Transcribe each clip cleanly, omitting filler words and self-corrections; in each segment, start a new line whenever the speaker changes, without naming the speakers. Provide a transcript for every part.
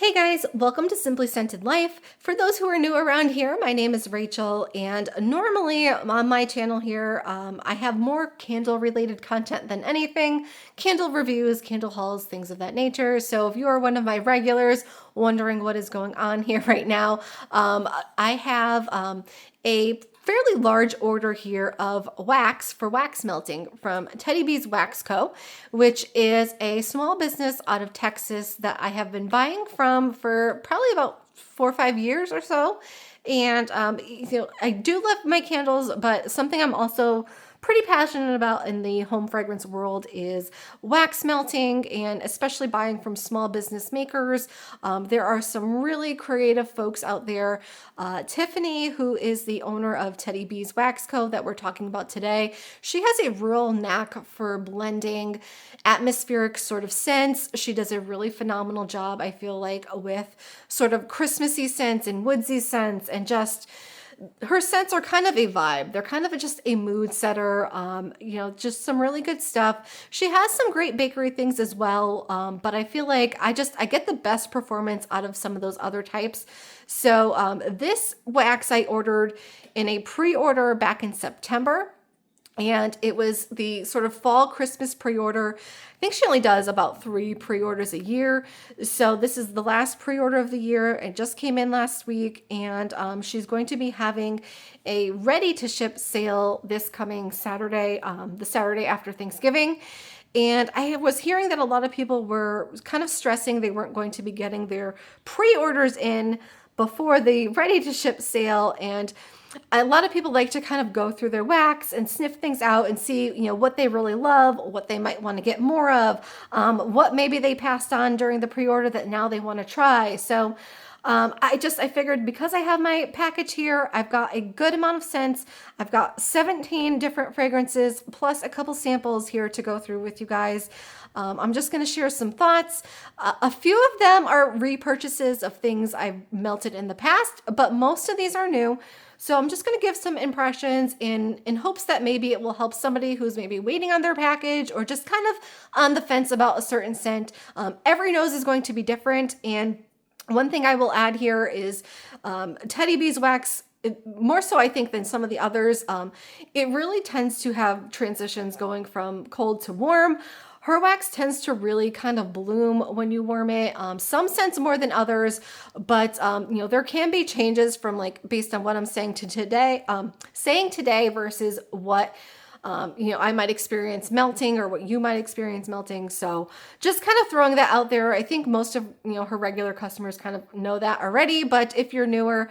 Hey guys, welcome to Simply Scented Life. For those who are new around here, my name is Rachel, and normally on my channel here, I have more candle related content than anything, candle reviews, candle hauls, things of that nature. So if you are one of my regulars wondering what is going on here right now, I have a fairly large order here of wax for wax melting from Teddy B's Wax Co., which is a small business out of Texas that I have been buying from for probably about 4 or 5 years or so. And I do love my candles, but something I'm also pretty passionate about in the home fragrance world is wax melting, and especially buying from small business makers. There are some really creative folks out there. Tiffany, who is the owner of Teddy B's Wax Co. that we're talking about today, she has a real knack for blending atmospheric sort of scents. She does a really phenomenal job, I feel like, with sort of Christmassy scents and woodsy scents, and just her scents are kind of a vibe. They're kind of just a mood setter, just some really good stuff. She has some great bakery things as well, but I feel like I get the best performance out of some of those other types. So this wax I ordered in a pre-order back in September. And it was the sort of fall Christmas pre-order. I think she only does about 3 pre-orders a year. So this is the last pre-order of the year. It just came in last week. And she's going to be having a ready-to-ship sale this coming Saturday, the Saturday after Thanksgiving. And I was hearing that a lot of people were kind of stressing they weren't going to be getting their pre-orders in before the ready-to-ship sale. And a lot of people like to kind of go through their wax and sniff things out and see, what they really love, what they might want to get more of, what maybe they passed on during the pre-order that now they want to try. So I figured, because I have my package here, I've got a good amount of scents. I've got 17 different fragrances plus a couple samples here to go through with you guys. I'm just going to share some thoughts. A few of them are repurchases of things I've melted in the past, but most of these are new. So I'm just going to give some impressions in hopes that maybe it will help somebody who's maybe waiting on their package or just kind of on the fence about a certain scent. Every nose is going to be different. And one thing I will add here is Teddy B's wax, more so I think than some of the others, it really tends to have transitions going from cold to warm. Her wax tends to really kind of bloom when you warm it. Some scents more than others, but there can be changes from, like, based on what I'm saying today versus what I might experience melting, or what you might experience melting. So just kind of throwing that out there. I think most of, her regular customers kind of know that already, but if you're newer,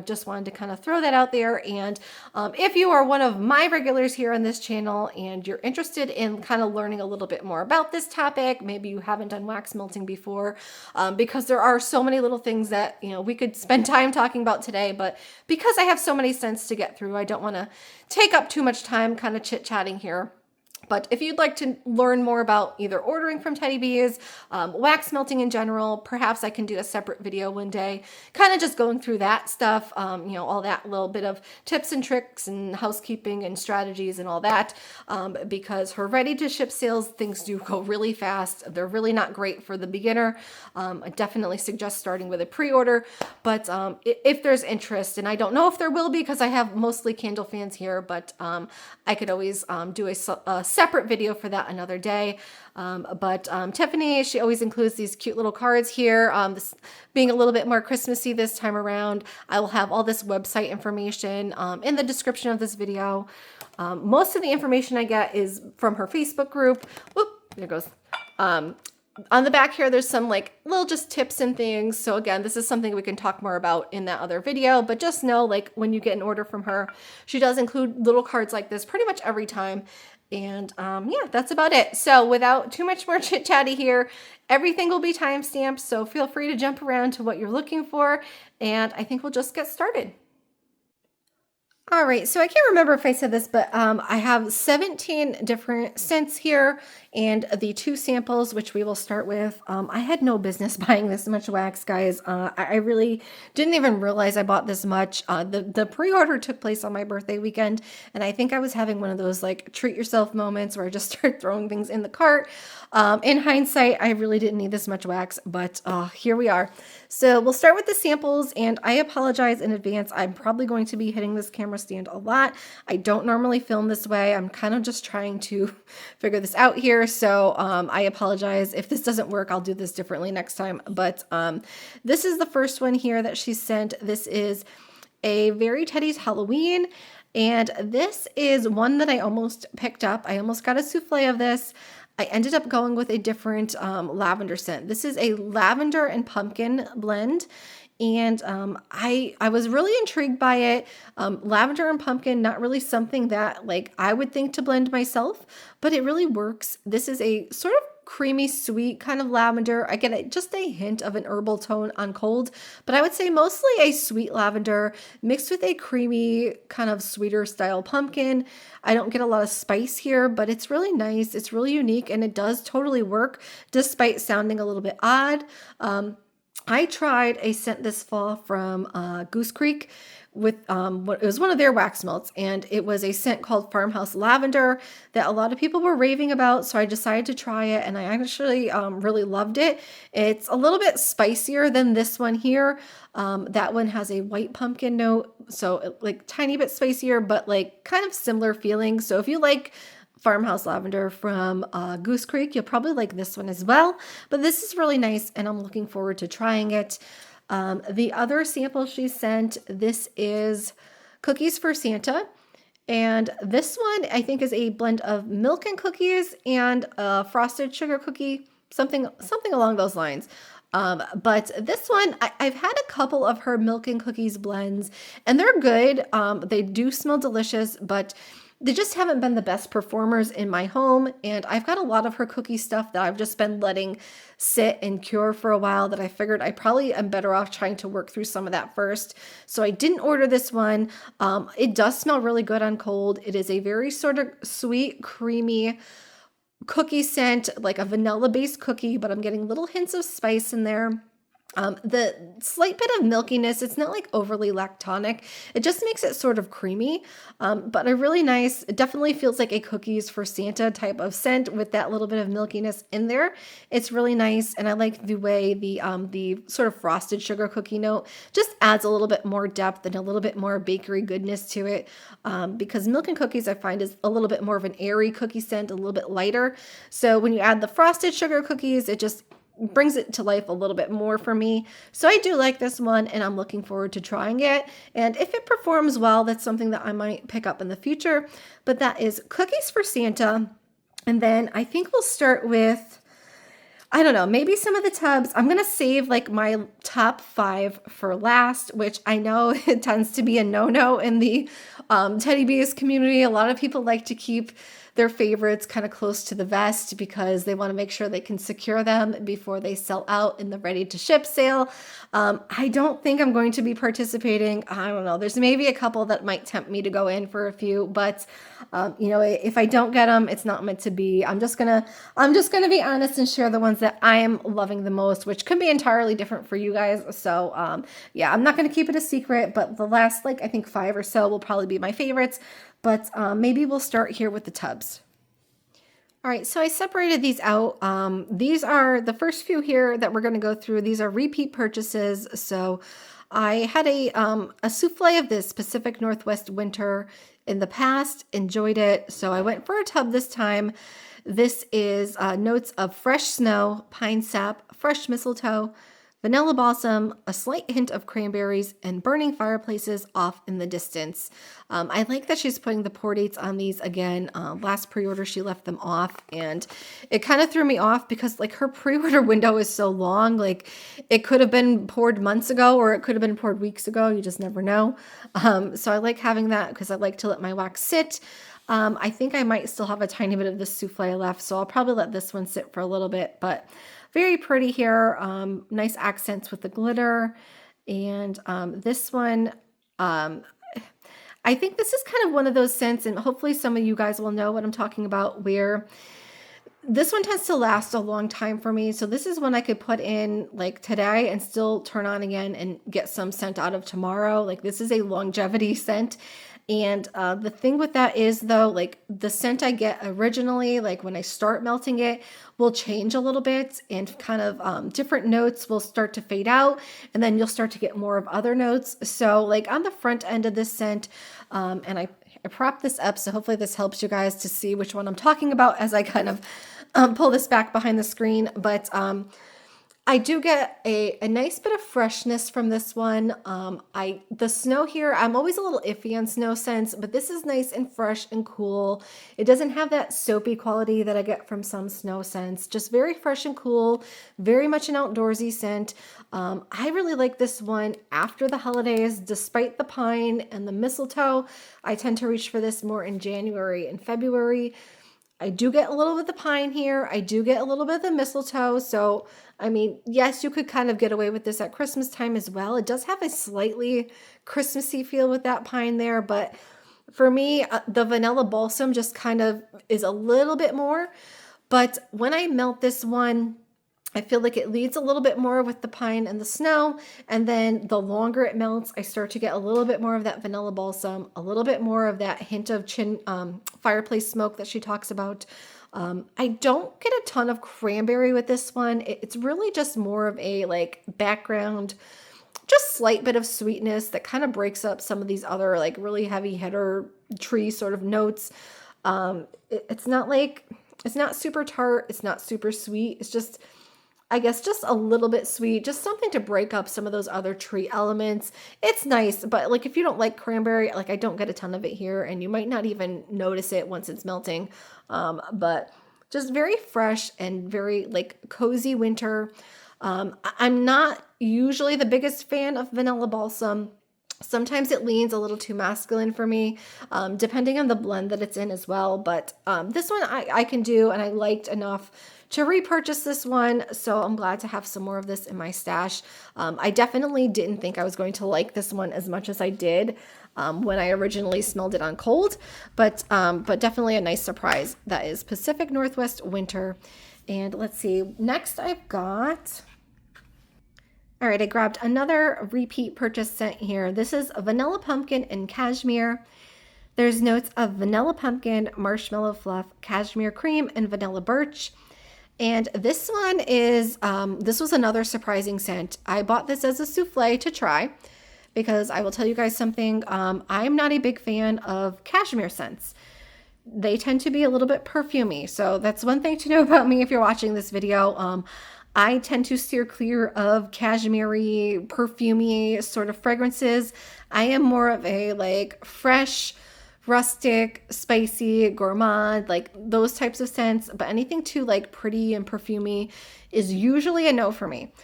just wanted to kind of throw that out there. And if you are one of my regulars here on this channel and you're interested in kind of learning a little bit more about this topic, maybe you haven't done wax melting before, because there are so many little things that, we could spend time talking about today, but because I have so many scents to get through, I don't want to take up too much time kind of chit-chatting here. But if you'd like to learn more about either ordering from Teddy B's, wax melting in general, perhaps I can do a separate video one day, kind of just going through that stuff, all that little bit of tips and tricks and housekeeping and strategies and all that, because her ready-to-ship sales, things do go really fast. They're really not great for the beginner. I definitely suggest starting with a pre-order, but if there's interest, and I don't know if there will be because I have mostly candle fans here, but I could always do a separate video for that another day. But Tiffany, she always includes these cute little cards here. This being a little bit more Christmassy this time around, I will have all this website information in the description of this video. Most of the information I get is from her Facebook group. Whoop, there it goes. On the back here, there's some like little just tips and things. So again, this is something we can talk more about in that other video, but just know, like, when you get an order from her, she does include little cards like this pretty much every time. And yeah, that's about it. So without too much more chit chatty here, everything will be timestamped. So feel free to jump around to what you're looking for. And I think we'll just get started. All right, so I can't remember if I said this, but I have 17 different scents here, And the two samples, which we will start with, I had no business buying this much wax, guys. I really didn't even realize I bought this much. The pre-order took place on my birthday weekend, and I think I was having one of those like treat yourself moments where I just started throwing things in the cart. In hindsight, I really didn't need this much wax, but here we are. So we'll start with the samples, and I apologize in advance. I'm probably going to be hitting this camera stand a lot. I don't normally film this way. I'm kind of just trying to figure this out here. So I apologize. If this doesn't work, I'll do this differently next time. But this is the first one here that she sent. This is a Very Teddy's Halloween. And this is one that I almost picked up. I almost got a souffle of this. I ended up going with a different lavender scent. This is a lavender and pumpkin blend. And I was really intrigued by it. Lavender and pumpkin, not really something that like I would think to blend myself, but it really works. This is a sort of creamy, sweet kind of lavender. I get just a hint of an herbal tone on cold, but I would say mostly a sweet lavender mixed with a creamy kind of sweeter style pumpkin. I don't get a lot of spice here, but it's really nice. It's really unique, and it does totally work despite sounding a little bit odd. I tried a scent this fall from Goose Creek with it was one of their wax melts, and it was a scent called Farmhouse Lavender that a lot of people were raving about. So I decided to try it, and I actually really loved it. It's a little bit spicier than this one here. That one has a white pumpkin note, so like tiny bit spicier, but like kind of similar feeling. So if you like Farmhouse Lavender from Goose Creek, you'll probably like this one as well. But this is really nice, and I'm looking forward to trying it. The other sample she sent, this is Cookies for Santa. And this one I think is a blend of milk and cookies and a frosted sugar cookie, something along those lines. But this one, I've had a couple of her milk and cookies blends, and they're good. They do smell delicious, but they just haven't been the best performers in my home. And I've got a lot of her cookie stuff that I've just been letting sit and cure for a while, that I figured I probably am better off trying to work through some of that first. So I didn't order this one. It does smell really good on cold. It is a very sort of sweet, creamy cookie scent, like a vanilla based cookie, but I'm getting little hints of spice in there. The slight bit of milkiness, it's not like overly lactonic. It just makes it sort of creamy, but a really nice, it definitely feels like a Cookies for Santa type of scent with that little bit of milkiness in there. It's really nice, and I like the way the sort of frosted sugar cookie note just adds a little bit more depth and a little bit more bakery goodness to it, because milk and cookies I find is a little bit more of an airy cookie scent, a little bit lighter. So when you add the frosted sugar cookies, it just brings it to life a little bit more for me. So I do like this one, and I'm looking forward to trying it. And if it performs well, that's something that I might pick up in the future. But that is Cookies for Santa. And then I think we'll start with, I don't know, maybe some of the tubs. I'm going to save like my top 5 for last, which I know it tends to be a no-no in the Teddy Bees community. A lot of people like to keep their favorites kind of close to the vest because they want to make sure they can secure them before they sell out in the ready to ship sale. I don't think I'm going to be participating. I don't know. There's maybe a couple that might tempt me to go in for a few, but if I don't get them, it's not meant to be. I'm just gonna be honest and share the ones that I am loving the most, which could be entirely different for you guys. So yeah, I'm not gonna keep it a secret, but the last I think 5 or so will probably be my favorites. But maybe we'll start here with the tubs. All right, so I separated these out. These are the first few here that we're going to go through. These are repeat purchases. So I had a souffle of this Pacific Northwest winter in the past, enjoyed it. So I went for a tub this time. This is notes of fresh snow, pine sap, fresh mistletoe, vanilla balsam, a slight hint of cranberries, and burning fireplaces off in the distance. I like that she's putting the pour dates on these again. Last pre-order, she left them off, and it kind of threw me off because her pre-order window is so long. It could have been poured months ago, or it could have been poured weeks ago. You just never know. So I like having that because I like to let my wax sit. I think I might still have a tiny bit of this souffle left, so I'll probably let this one sit for a little bit, but very pretty here. Nice accents with the glitter. And this one, I think this is kind of one of those scents, and hopefully some of you guys will know what I'm talking about, where This one tends to last a long time for me. So this is one I could put in like today and still turn on again and get some scent out of tomorrow. Like this is a longevity scent. And the thing with that is though, like the scent I get originally, like when I start melting it, will change a little bit and kind of different notes will start to fade out. And then you'll start to get more of other notes. So like on the front end of this scent, and I propped this up. So hopefully this helps you guys to see which one I'm talking about as I kind of pull this back behind the screen. But I do get a nice bit of freshness from this one. The snow here, I'm always a little iffy on snow scents, but this is nice and fresh and cool. It doesn't have that soapy quality that I get from some snow scents. Just very fresh and cool, very much an outdoorsy scent. I really like this one after the holidays, despite the pine and the mistletoe. I tend to reach for this more in January and February. I do get a little bit of the pine here. I do get a little bit of the mistletoe. So, I mean, yes, you could kind of get away with this at Christmas time as well. It does have a slightly Christmassy feel with that pine there. But for me, the vanilla balsam just kind of is a little bit more. But when I melt this one, I feel like it leads a little bit more with the pine and the snow. And then the longer it melts, I start to get a little bit more of that vanilla balsam, a little bit more of that hint of fireplace smoke that she talks about. I don't get a ton of cranberry with this one. It's really just more of a like background, just slight bit of sweetness that kind of breaks up some of these other like really heavy hitter tree sort of notes. It's not super tart. It's not super sweet. It's just, I guess, just a little bit sweet, just something to break up some of those other tree elements. It's nice, but like if you don't like cranberry, like I don't get a ton of it here and you might not even notice it once it's melting. But just very fresh and very like cozy winter. I'm not usually the biggest fan of vanilla balsam. Sometimes it leans a little too masculine for me, depending on the blend that it's in as well. But this one I can do, and I liked enough to repurchase this one. So I'm glad to have some more of this in my stash. I definitely didn't think I was going to like this one as much as I did when I originally smelled it on cold, but definitely a nice surprise. That is Pacific Northwest Winter. And let's see, next I've got... All right, I grabbed another repeat purchase scent here. This is Vanilla Pumpkin and Cashmere. There's notes of vanilla pumpkin, marshmallow fluff, cashmere cream, and vanilla birch. And this one is, this was another surprising scent. I bought this as a souffle to try because I will tell you guys something. I'm not a big fan of cashmere scents. They tend to be a little bit perfumey. So that's one thing to know about me if you're watching this video. I tend to steer clear of cashmere-y, perfumey sort of fragrances. I am more of a like fresh, rustic, spicy, gourmand, like those types of scents. But anything too like pretty and perfumey is usually a no for me.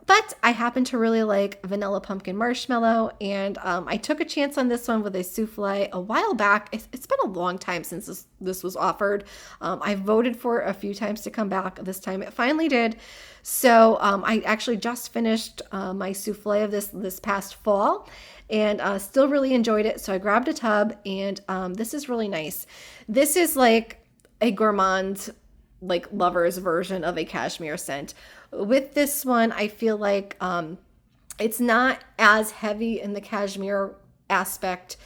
But I happen to really like vanilla pumpkin marshmallow, and I took a chance on this one with a souffle a while back. It's been a long time since this was offered. I voted for it a few times to come back. This time it finally did. So I actually just finished my souffle of this past fall, and still really enjoyed it. So I grabbed a tub, and this is really nice. This is like a gourmand, like lover's version of a cashmere scent. With this one, I feel like it's not as heavy in the cashmere aspect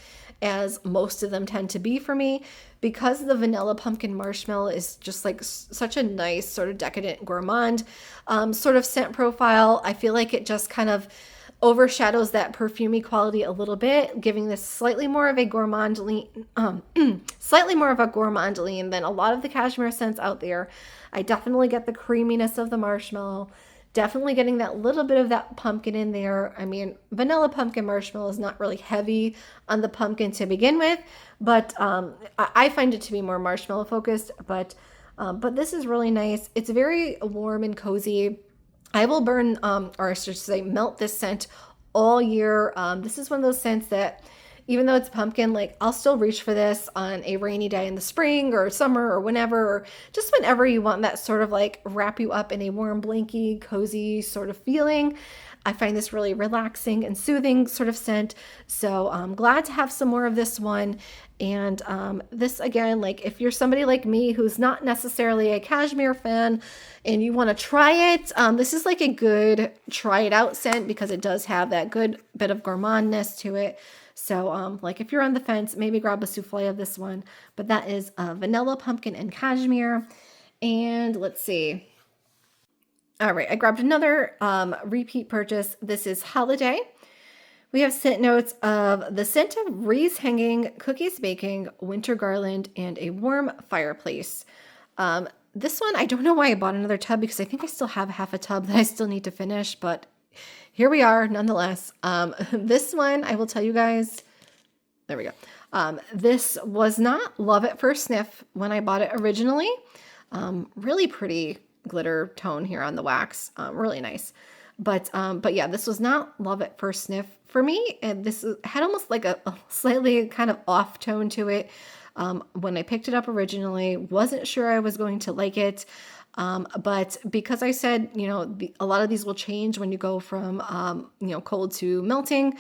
as most of them tend to be for me, because the vanilla pumpkin marshmallow is just like such a nice sort of decadent gourmand sort of scent profile. I feel like it just kind of overshadows that perfumey quality a little bit, giving this slightly more of a gourmand lean, slightly more of a gourmand lean than a lot of the cashmere scents out there. I definitely get the creaminess of the marshmallow, definitely getting that little bit of that pumpkin in there. I mean, vanilla pumpkin marshmallow is not really heavy on the pumpkin to begin with, but I find it to be more marshmallow focused. But this is really nice. It's very warm and cozy. I will burn, or I should say melt this scent all year. This is one of those scents that even though it's pumpkin, like I'll still reach for this on a rainy day in the spring or summer or whenever, or just whenever you want that sort of like wrap you up in a warm blankie, cozy sort of feeling. I find this really relaxing and soothing sort of scent. So I'm glad to have some more of this one. And this again, like if you're somebody like me who's not necessarily a cashmere fan and you want to try it, this is like a good try it out scent because it does have that good bit of gourmandness to it. So like if you're on the fence, maybe grab a souffle of this one. But that is vanilla, pumpkin, and cashmere. And let's see. All right, I grabbed another repeat purchase. This is holiday. We have scent notes of the scent of wreaths hanging, cookies baking, winter garland, and a warm fireplace. This one, I don't know why I bought another tub because I think I still have half a tub that I still need to finish, but here we are nonetheless. This one, I will tell you guys, there we go. This was not love at first sniff when I bought it originally. Really pretty glitter tone here on the wax, really nice. But yeah, this was not love at first sniff for me. And this had almost like a slightly kind of off tone to it. When I picked it up originally, wasn't sure I was going to like it. But because I said, a lot of these will change when you go from, cold to melting.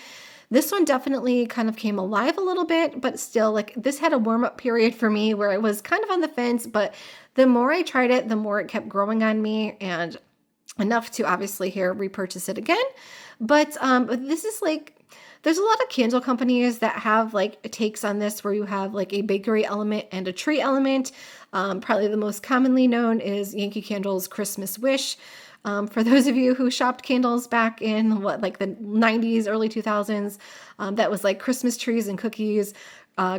This one definitely kind of came alive a little bit, but still like this had a warm up period for me where I was kind of on the fence, but the more I tried it, the more it kept growing on me and enough to obviously here repurchase it again. But this is like, there's a lot of candle companies that have like takes on this where you have like a bakery element and a tree element. Probably the most commonly known is Yankee Candle's Christmas Wish. For those of you who shopped candles back in like the 90s, early 2000s, that was like Christmas trees and cookies.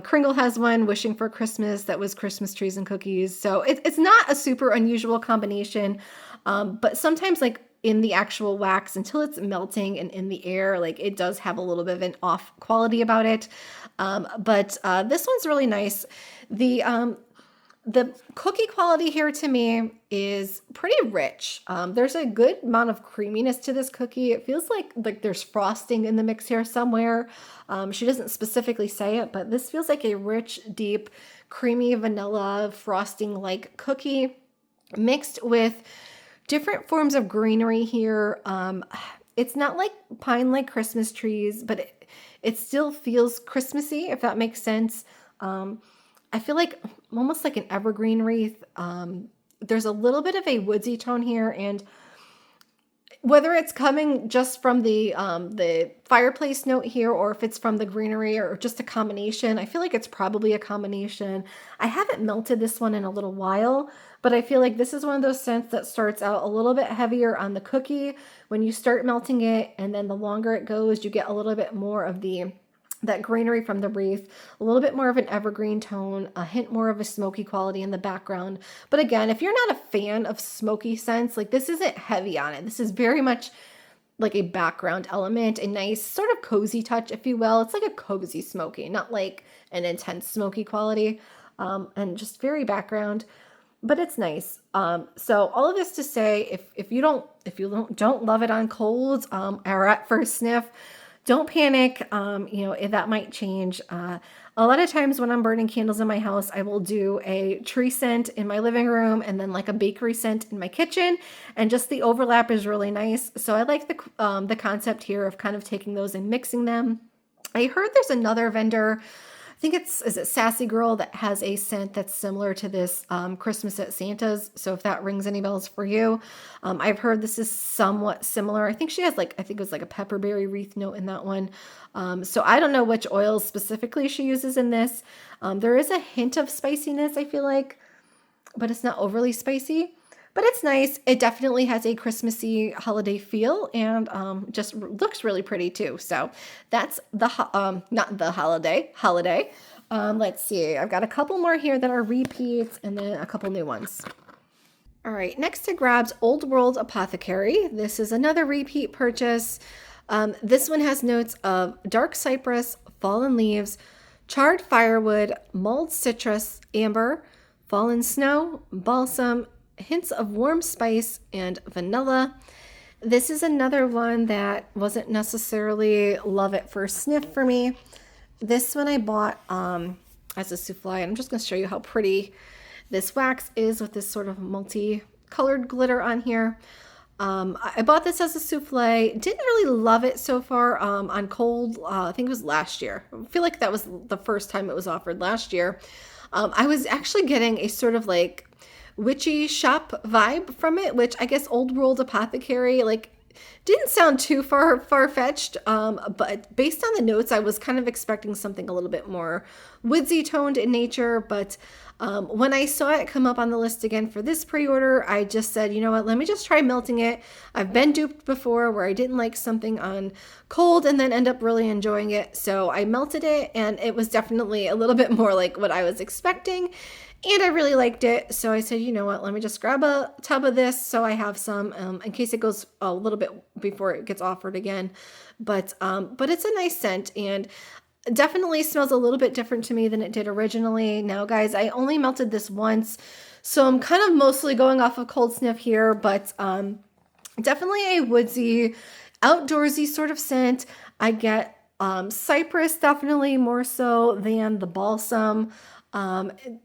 Kringle has one, Wishing for Christmas, that was Christmas trees and cookies. So it's not a super unusual combination, but sometimes like in the actual wax, until it's melting and in the air, like it does have a little bit of an off quality about it. But this one's really nice. The cookie quality here to me is pretty rich. There's a good amount of creaminess to this cookie. It feels like there's frosting in the mix here somewhere. She doesn't specifically say it, but this feels like a rich, deep, creamy vanilla frosting-like cookie mixed with different forms of greenery here. It's not like pine like Christmas trees, but it still feels Christmassy, if that makes sense. I feel like almost like an evergreen wreath. There's a little bit of a woodsy tone here, and whether it's coming just from the fireplace note here, or if it's from the greenery, or just a combination, I feel like it's probably a combination. I haven't melted this one in a little while, but I feel like this is one of those scents that starts out a little bit heavier on the cookie when you start melting it, and then the longer it goes, you get a little bit more of that greenery from the wreath, a little bit more of an evergreen tone, a hint more of a smoky quality in the background. But again, if you're not a fan of smoky scents, like this isn't heavy on it. This is very much like a background element, a nice sort of cozy touch, if you will. It's like a cozy smoky, not like an intense smoky quality, and just very background, but it's nice. So all of this to say, if you don't love it on cold, or at first sniff, don't panic. That might change. A lot of times when I'm burning candles in my house, I will do a tree scent in my living room and then like a bakery scent in my kitchen, and just the overlap is really nice. So I like the concept here of kind of taking those and mixing them. I heard there's another vendor, I think is it Sassy Girl, that has a scent that's similar to this Christmas at Santa's. So if that rings any bells for you, I've heard this is somewhat similar. I think she has I think it was like a pepperberry wreath note in that one. So I don't know which oils specifically she uses in this. There is a hint of spiciness, I feel like, but it's not overly spicy. But it's nice. It definitely has a Christmassy holiday feel, and just looks really pretty too. So that's not the holiday. Let's see. I've got a couple more here that are repeats, and then a couple new ones. All right. Next I grabbed Old World Apothecary. This is another repeat purchase. This one has notes of dark cypress, fallen leaves, charred firewood, mulled citrus, amber, fallen snow, balsam, hints of warm spice, and vanilla. This is another one that wasn't necessarily love at first sniff for me. This one I bought as a souffle. I'm just going to show you how pretty this wax is with this sort of multi-colored glitter on here. I bought this as a souffle. Didn't really love it so far on cold. I think it was last year. I feel like that was the first time it was offered last year. I was actually getting a sort of like witchy shop vibe from it, which I guess Old World Apothecary, like, didn't sound too far-fetched, but based on the notes, I was kind of expecting something a little bit more woodsy toned in nature. But when I saw it come up on the list again for this pre-order, I just said, you know what, let me just try melting it. I've been duped before where I didn't like something on cold and then end up really enjoying it. So I melted it, and it was definitely a little bit more like what I was expecting. And I really liked it. So I said, you know what, let me just grab a tub of this so I have some in case it goes a little bit before it gets offered again. But it's a nice scent, and definitely smells a little bit different to me than it did originally. Now, guys, I only melted this once, so I'm kind of mostly going off of cold sniff here, but definitely a woodsy, outdoorsy sort of scent. I get cypress definitely more so than the balsam.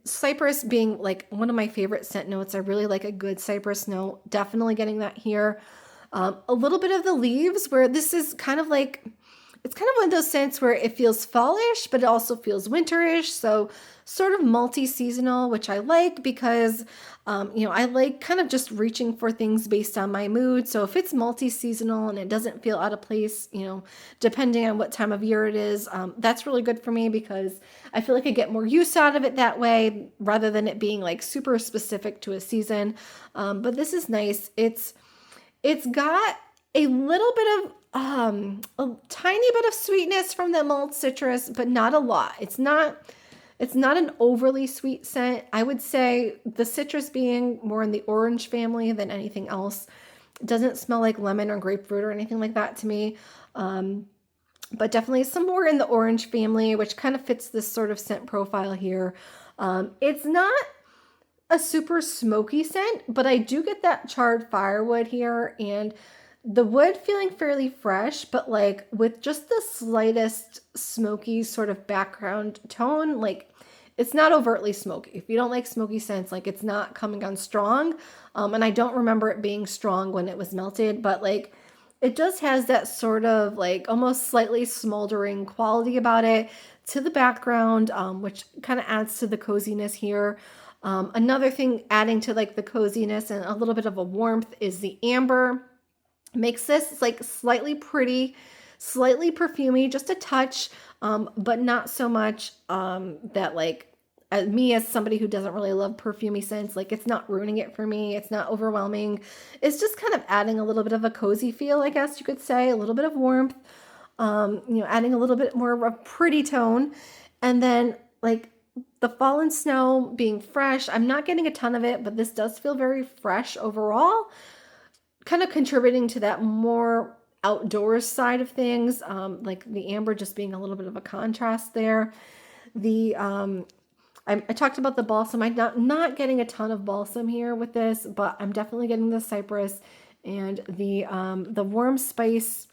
Cypress being like one of my favorite scent notes. I really like a good cypress note. Definitely getting that here. A little bit of the leaves, where this is kind of like, it's kind of one of those scents where it feels fallish, but it also feels winterish. So sort of multi-seasonal, which I like because, I like kind of just reaching for things based on my mood. So if it's multi-seasonal and it doesn't feel out of place, depending on what time of year it is, that's really good for me because I feel like I get more use out of it that way rather than it being like super specific to a season. But this is nice. It's got a little bit of a tiny bit of sweetness from the mulled citrus, but not a lot. It's not an overly sweet scent. I would say the citrus being more in the orange family than anything else. It doesn't smell like lemon or grapefruit or anything like that to me. But definitely some more in the orange family, which kind of fits this sort of scent profile here. It's not a super smoky scent, but I do get that charred firewood here, and the wood feeling fairly fresh, but like with just the slightest smoky sort of background tone. Like, it's not overtly smoky. If you don't like smoky scents, like, it's not coming on strong. And I don't remember it being strong when it was melted, but like it just has that sort of like almost slightly smoldering quality about it to the background, which kind of adds to the coziness here. Another thing adding to like the coziness and a little bit of a warmth is the amber. Makes this like slightly pretty, slightly perfumey, just a touch, but not so much that like me as somebody who doesn't really love perfumey scents, like it's not ruining it for me. It's not overwhelming. It's just kind of adding a little bit of a cozy feel, I guess you could say, a little bit of warmth, adding a little bit more of a pretty tone. And then like the fallen snow being fresh, I'm not getting a ton of it, but this does feel very fresh overall, kind of contributing to that more outdoors side of things, like the amber just being a little bit of a contrast there. I talked about the balsam. I'm not getting a ton of balsam here with this, but I'm definitely getting the cypress and the warm spice,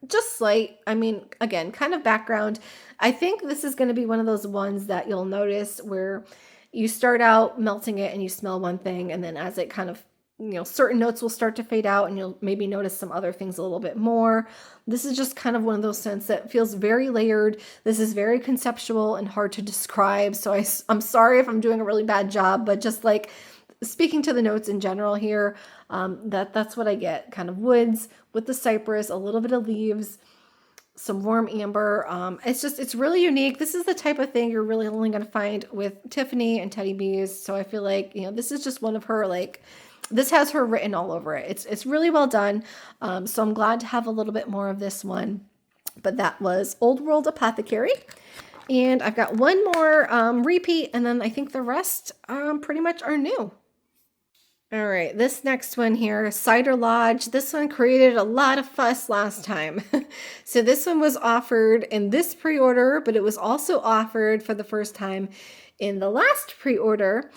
just slight. I mean, again, kind of background. I think this is going to be one of those ones that you'll notice where you start out melting it and you smell one thing, and then as it kind of, certain notes will start to fade out and you'll maybe notice some other things a little bit more. This is just kind of one of those scents that feels very layered. This is very conceptual and hard to describe. So I'm sorry if I'm doing a really bad job, but just like speaking to the notes in general here, that's what I get. Kind of woods with the cypress, a little bit of leaves, some warm amber. It's really unique. This is the type of thing you're really only going to find with Tiffany and Teddy Bees. So I feel like, this is just one of her, like, this has her written all over it. It's really well done. So I'm glad to have a little bit more of this one. But that was Old World Apothecary. And I've got one more repeat, and then I think the rest pretty much are new. All right, this next one here, Cider Lodge. This one created a lot of fuss last time. So this one was offered in this pre-order, but it was also offered for the first time in the last pre-order.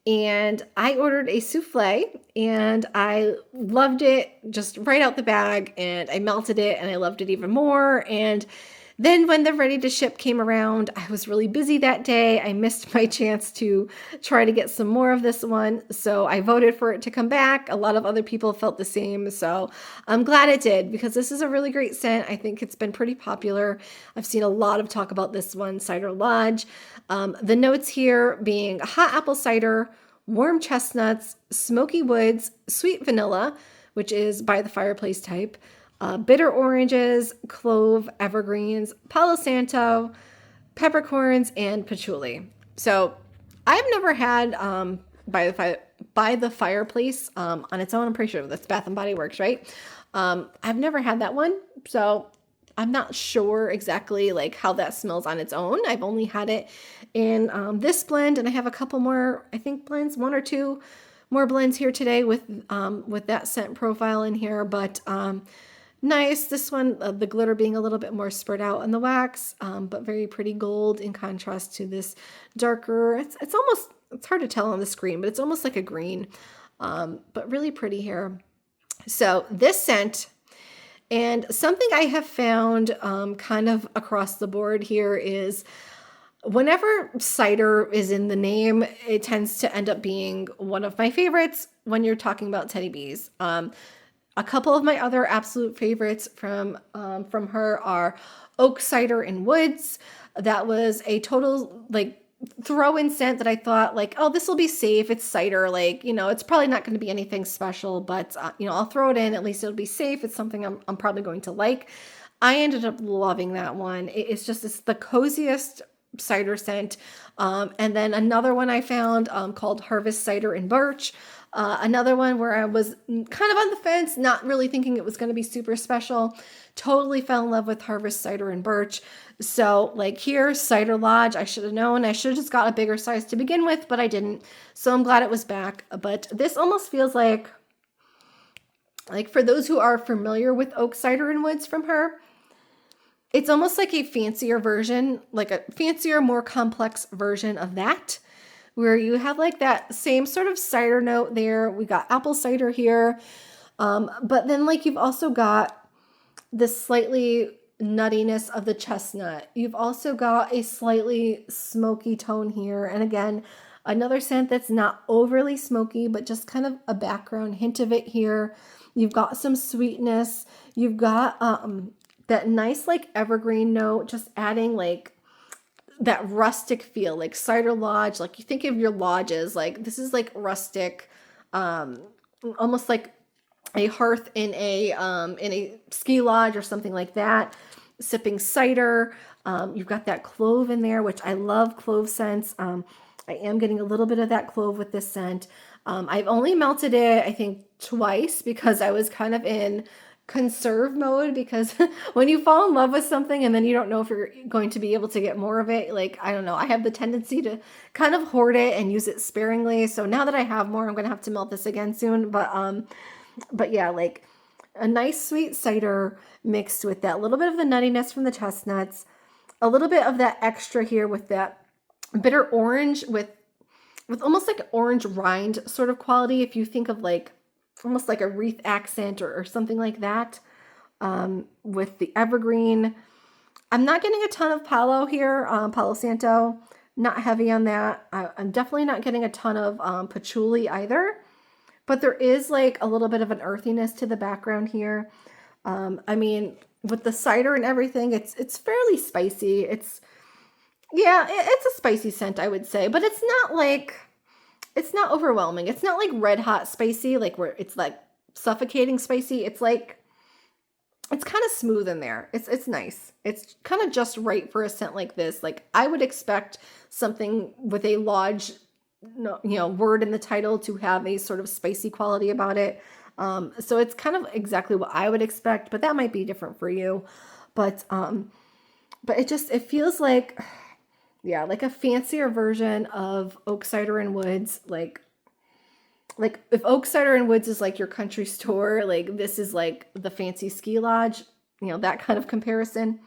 And I ordered a souffle, and I loved it just right out the bag, and I melted it, and I loved it even more. And Then when the ready to ship came around, I was really busy that day. I missed my chance to try to get some more of this one. So I voted for it to come back. A lot of other people felt the same. So I'm glad it did, because this is a really great scent. I think it's been pretty popular. I've seen a lot of talk about this one, Cider Lodge. The notes here being hot apple cider, warm chestnuts, smoky woods, sweet vanilla, which is by the fireplace type, bitter oranges, clove, evergreens, Palo Santo, peppercorns, and patchouli. So I've never had by the fireplace on its own. I'm pretty sure that's Bath and Body Works, right? I've never had that one, so I'm not sure exactly like how that smells on its own. I've only had it in this blend, and I have a couple more, I think, blends, one or two more blends here today with that scent profile in here. But nice. This one, the glitter being a little bit more spread out on the wax, but very pretty gold in contrast to this darker. It's almost, it's hard to tell on the screen, but it's almost like a green, but really pretty here. So this scent, and something I have found kind of across the board here, is whenever cider is in the name, it tends to end up being one of my favorites when you're talking about Teddy Bees. A couple of my other absolute favorites from her are Oak Cider and Woods. That was a total like throw-in scent that I thought like, oh, this will be safe. It's cider, like, you know, it's probably not going to be anything special, but you know, I'll throw it in. At least it'll be safe. It's something I'm probably going to like. I ended up loving that one. It's the coziest cider scent. And then another one I found called Harvest Cider and Birch. Another one where I was kind of on the fence, not really thinking it was going to be super special. Totally fell in love with Harvest Cider and Birch. So like here, Cider Lodge, I should have known. I should have just got a bigger size to begin with, but I didn't. So I'm glad it was back. But this almost feels like for those who are familiar with Oak Cider and Woods from her, it's almost like a fancier version, like a fancier, more complex version of that, where you have like that same sort of cider note there. We got apple cider here. But then like you've also got this slightly nuttiness of the chestnut. You've also got a slightly smoky tone here. And again, another scent that's not overly smoky, but just kind of a background hint of it here. You've got some sweetness. You've got that nice like evergreen note, just adding like that rustic feel, like Cider Lodge. Like you think of your lodges, like this is like rustic, almost like a hearth in a ski lodge or something like that, sipping cider. You've got that clove in there, which I love clove scents. I am getting a little bit of that clove with this scent. I've only melted it, I think, twice because I was kind of in conserve mode, because when you fall in love with something and then you don't know if you're going to be able to get more of it, like, I don't know, I have the tendency to kind of hoard it and use it sparingly. So now that I have more, I'm going to have to melt this again soon. But yeah, like a nice sweet cider mixed with that little bit of the nuttiness from the chestnuts, a little bit of that extra here with that bitter orange with almost like orange rind sort of quality. If you think of like almost like a wreath accent or something like that, with the evergreen. I'm not getting a ton of Palo here, Palo Santo, not heavy on that. I'm definitely not getting a ton of patchouli either, but there is like a little bit of an earthiness to the background here. I mean, with the cider and everything, it's fairly spicy. It's a spicy scent, I would say, but it's not overwhelming. It's not like red hot spicy, like where it's like suffocating spicy. It's like, it's kind of smooth in there. It's nice. It's kind of just right for a scent like this. Like I would expect something with a lodge, word in the title to have a sort of spicy quality about it. So it's kind of exactly what I would expect, but that might be different for you. But it feels like, yeah, like a fancier version of Oak Cider and Woods. Like if Oak Cider and Woods is like your country store, like this is like the fancy ski lodge, that kind of comparison.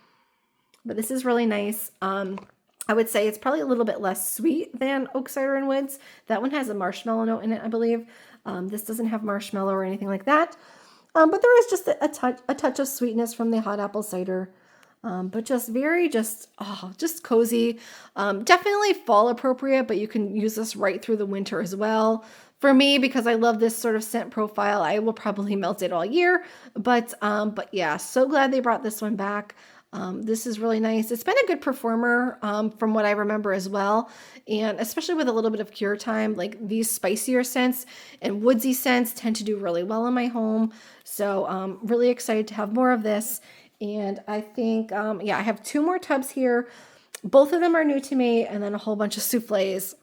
But this is really nice. I would say it's probably a little bit less sweet than Oak Cider and Woods. That one has a marshmallow note in it, I believe. This doesn't have marshmallow or anything like that. But there is just a touch of sweetness from the hot apple cider. But just very, just cozy. Definitely fall appropriate, but you can use this right through the winter as well. For me, because I love this sort of scent profile, I will probably melt it all year. But yeah, so glad they brought this one back. This is really nice. It's been a good performer from what I remember as well. And especially with a little bit of cure time, like these spicier scents and woodsy scents tend to do really well in my home. So really excited to have more of this. And I think, yeah, I have 2 more tubs here. Both of them are new to me, and then a whole bunch of souffles.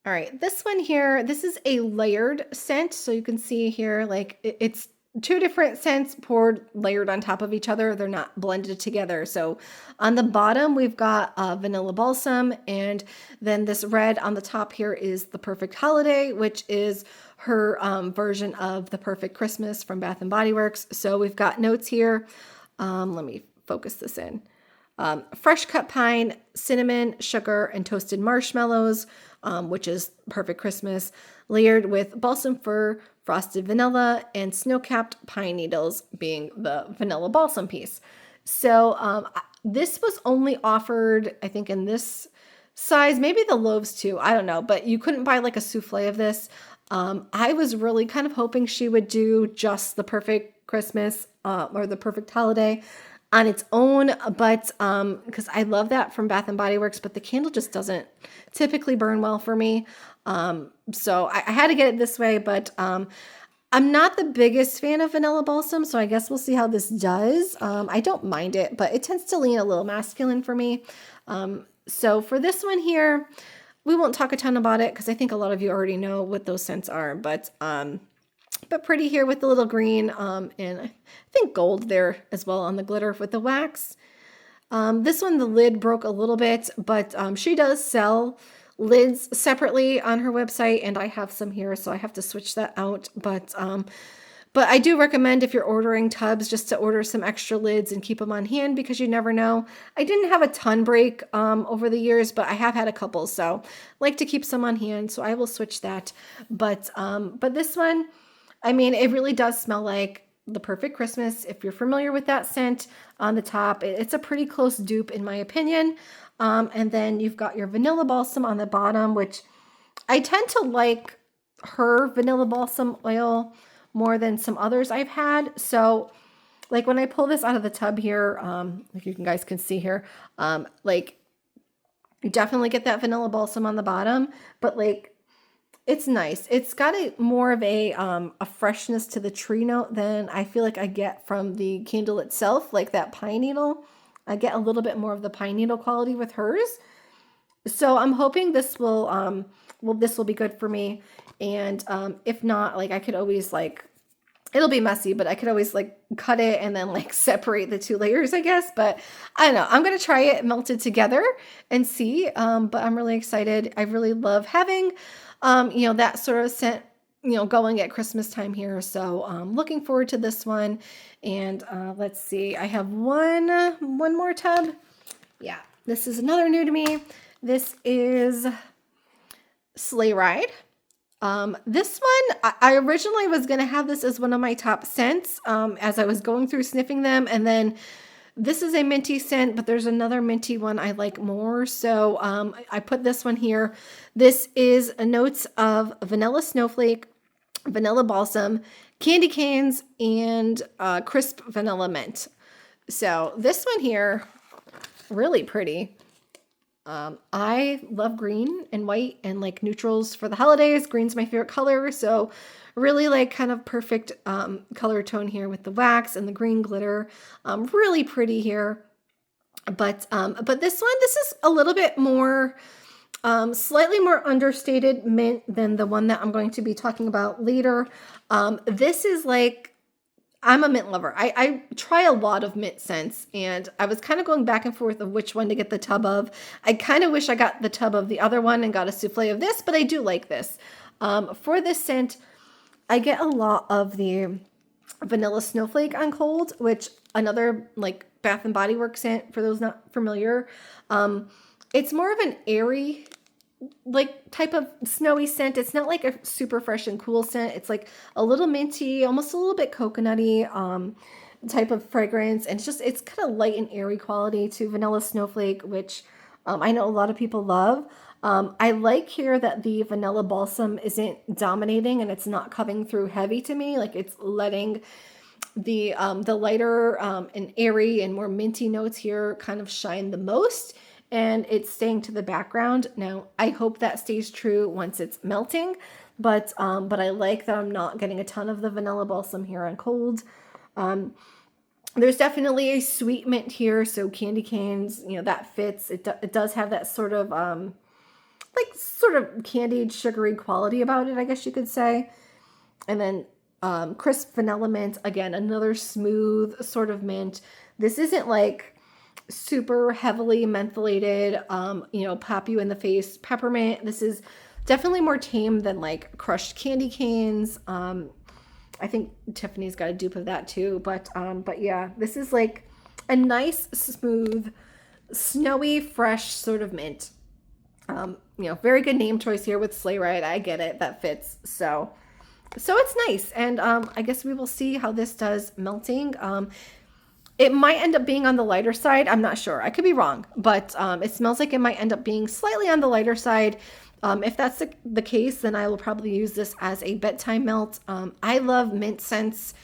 All right, this one here, this is a layered scent. So you can see here, like it's 2 different scents poured layered on top of each other. They're not blended together. So on the bottom, we've got vanilla balsam, and then this red on the top here is the perfect holiday, which is her version of the perfect Christmas from Bath and Body Works. So we've got notes here. Let me focus this in. Fresh cut pine, cinnamon, sugar, and toasted marshmallows, which is perfect Christmas, layered with balsam fir, frosted vanilla, and snow-capped pine needles being the vanilla balsam piece. So this was only offered, I think, in this size, maybe the loaves too, I don't know, but you couldn't buy like a souffle of this. I was really kind of hoping she would do just the perfect Christmas or the perfect holiday on its own, but because I love that from Bath and Body Works, but the candle just doesn't typically burn well for me. So I had to get it this way, but I'm not the biggest fan of vanilla balsam, so I guess we'll see how this does. I don't mind it, but it tends to lean a little masculine for me. So for this one here, we won't talk a ton about it because I think a lot of you already know what those scents are, but pretty here with the little green and I think gold there as well on the glitter with the wax. This one, the lid broke a little bit, but she does sell lids separately on her website, and I have some here, so I have to switch that out. But I do recommend if you're ordering tubs just to order some extra lids and keep them on hand because you never know. I didn't have a ton break over the years, but I have had a couple, so I like to keep some on hand, so I will switch that. But this one, I mean, it really does smell like the perfect Christmas. If you're familiar with that scent on the top, it's a pretty close dupe in my opinion. And then you've got your vanilla balsam on the bottom, which I tend to like her vanilla balsam oil more than some others I've had. So like when I pull this out of the tub here, like you guys can see here, like you definitely get that vanilla balsam on the bottom, but like it's nice. It's got more of a freshness to the tree note than I feel like I get from the candle itself, like that pine needle. I get a little bit more of the pine needle quality with hers. So I'm hoping this will be good for me. And if not, like I could always like, it'll be messy, but I could always like cut it and then like separate the 2 layers, I guess. But I don't know. I'm going to try it melted together and see. But I'm really excited. I really love having that sort of scent, going at Christmas time here. So looking forward to this one. And let's see, I have one more tub. Yeah, this is another new to me. This is Sleigh Ride. This one, I originally was going to have this as one of my top scents as I was going through sniffing them. And then this is a minty scent, but there's another minty one I like more. So I put this one here. This is notes of vanilla snowflake, vanilla balsam, candy canes, and crisp vanilla mint. So this one here, really pretty. I love green and white and like neutrals for the holidays. Green's my favorite color. So really like kind of perfect color tone here with the wax and the green glitter. Really pretty here. But this is a little bit more, slightly more understated mint than the one that I'm going to be talking about later. This is like, I'm a mint lover. I try a lot of mint scents, and I was kind of going back and forth of which one to get the tub of. I kind of wish I got the tub of the other one and got a souffle of this, but I do like this. For this scent, I get a lot of the vanilla snowflake on cold, which another like Bath and Body Works scent for those not familiar. It's more of an airy like type of snowy scent. It's not like a super fresh and cool scent. It's like a little minty, almost a little bit coconutty. type of fragrance. And it's kind of light and airy quality to Vanilla Snowflake, which I know a lot of people love. I like here that the Vanilla Balsam isn't dominating and it's not coming through heavy to me. Like it's letting the lighter and airy and more minty notes here kind of shine the most, and it's staying to the background. Now, I hope that stays true once it's melting, but I like that I'm not getting a ton of the Vanilla Balsam here on cold. There's definitely a sweet mint here, so candy canes, that fits. It does have that sort of like sort of candied, sugary quality about it, I guess you could say. And then crisp vanilla mint, again, another smooth sort of mint. This isn't like super heavily mentholated, pop you in the face peppermint. This is definitely more tame than like crushed candy canes. I think Tiffany's got a dupe of that too, but yeah, this is like a nice, smooth, snowy, fresh sort of mint. Very good name choice here with Sleigh Ride. I get it, that fits. So it's nice, and I guess we will see how this does melting. It might end up being on the lighter side. I'm not sure. I could be wrong, but it smells like it might end up being slightly on the lighter side. If that's the case, then I will probably use this as a bedtime melt. I love mint scents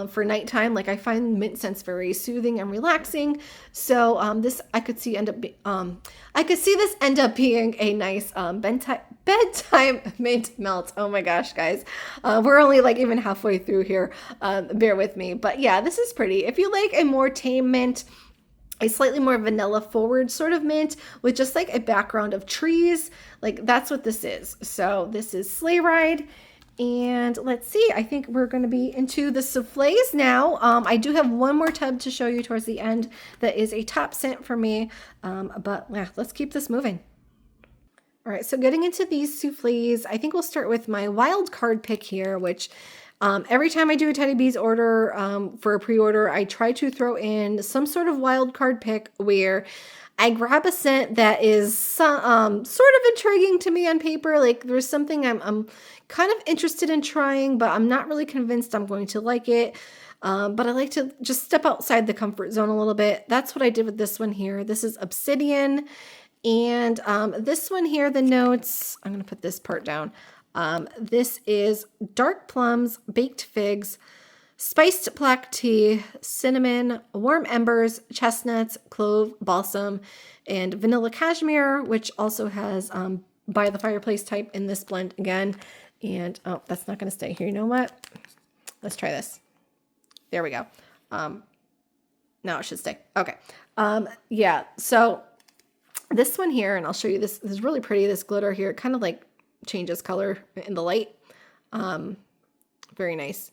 for nighttime. Like I find mint scents very soothing and relaxing. So this I could see this end up being a nice bedtime mint melt. Oh my gosh, guys, we're only like even halfway through here. Bear with me, but yeah, this is pretty. If you like a more tame mint, a slightly more vanilla forward sort of mint with just like a background of trees, like that's what this is. So this is Sleigh Ride. And let's see, I think we're going to be into the souffles now. I do have one more tub to show you towards the end that is a top scent for me, but yeah, let's keep this moving. All right, so getting into these souffles, I think we'll start with my wild card pick here, which every time I do a Teddy Bees order for a pre-order, I try to throw in some sort of wild card pick where I grab a scent that is sort of intriguing to me on paper. Like there's something I'm kind of interested in trying, but I'm not really convinced I'm going to like it. But I like to just step outside the comfort zone a little bit. That's what I did with this one here. This is Obsidian. And this one here, the notes, I'm going to put this part down. This is dark plums, baked figs, spiced black tea, cinnamon, warm embers, chestnuts, clove, balsam, and vanilla cashmere, which also has by the fireplace type in this blend again. And oh, that's not going to stay here. You know what? Let's try this. There we go. Now it should stay. Okay. Yeah. So this one here, and I'll show you this. This is really pretty. This glitter here, it kind of like changes color in the light. Very nice.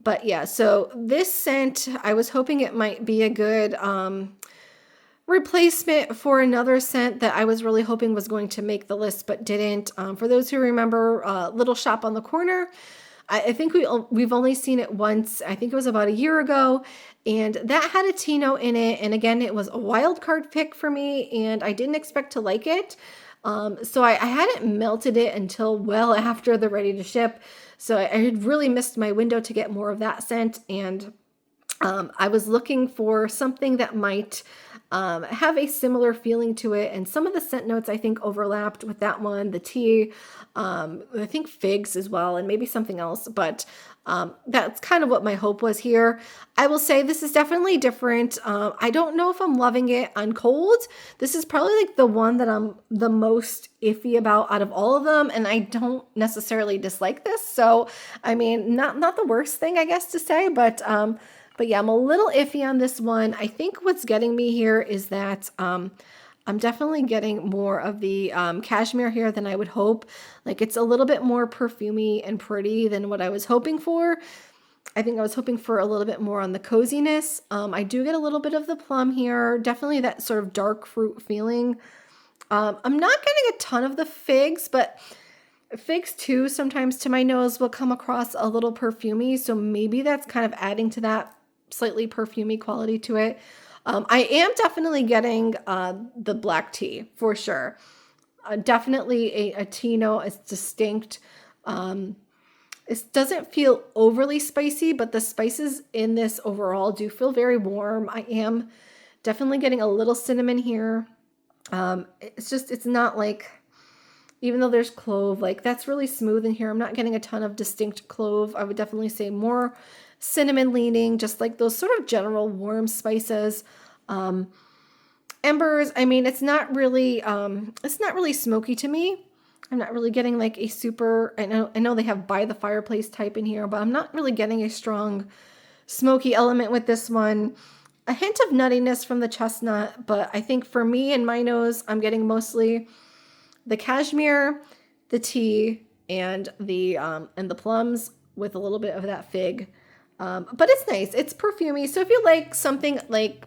But yeah, so this scent, I was hoping it might be a good replacement for another scent that I was really hoping was going to make the list, but didn't. For those who remember Little Shop on the Corner, I think we've only seen it once. I think it was about a year ago, and that had a tea note in it. And again, it was a wild card pick for me, and I didn't expect to like it. So I hadn't melted it until well after the ready to ship. So I had really missed my window to get more of that scent. And I was looking for something that might have a similar feeling to it. And some of the scent notes I think overlapped with that one, the tea, I think figs as well, and maybe something else. But that's kind of what my hope was here. I will say this is definitely different. I don't know if I'm loving it on cold. This is probably like the one that I'm the most iffy about out of all of them. And I don't necessarily dislike this. So, I mean, not the worst thing, I guess, to say, but yeah, I'm a little iffy on this one. I think what's getting me here is that I'm definitely getting more of the cashmere here than I would hope. Like it's a little bit more perfumey and pretty than what I was hoping for. I think I was hoping for a little bit more on the coziness. I do get a little bit of the plum here. Definitely that sort of dark fruit feeling. I'm not getting a ton of the figs, but figs too sometimes to my nose will come across a little perfumey. So maybe that's kind of adding to that slightly perfumey quality to it. I am definitely getting the black tea for sure. Definitely a tea note. It's distinct. It doesn't feel overly spicy, but the spices in this overall do feel very warm. I am definitely getting a little cinnamon here. It's not like, even though there's clove, like that's really smooth in here. I'm not getting a ton of distinct clove. I would definitely say more cinnamon leaning, just like those sort of general warm spices. Embers, I mean, it's not really smoky to me. I'm not really getting like a super, I know they have by the fireplace type in here, but I'm not really getting a strong smoky element with this one. A hint of nuttiness from the chestnut, but I think for me and my nose, I'm getting mostly the cashmere, the tea, and the plums with a little bit of that fig. But it's nice. It's perfumey. So if you like something like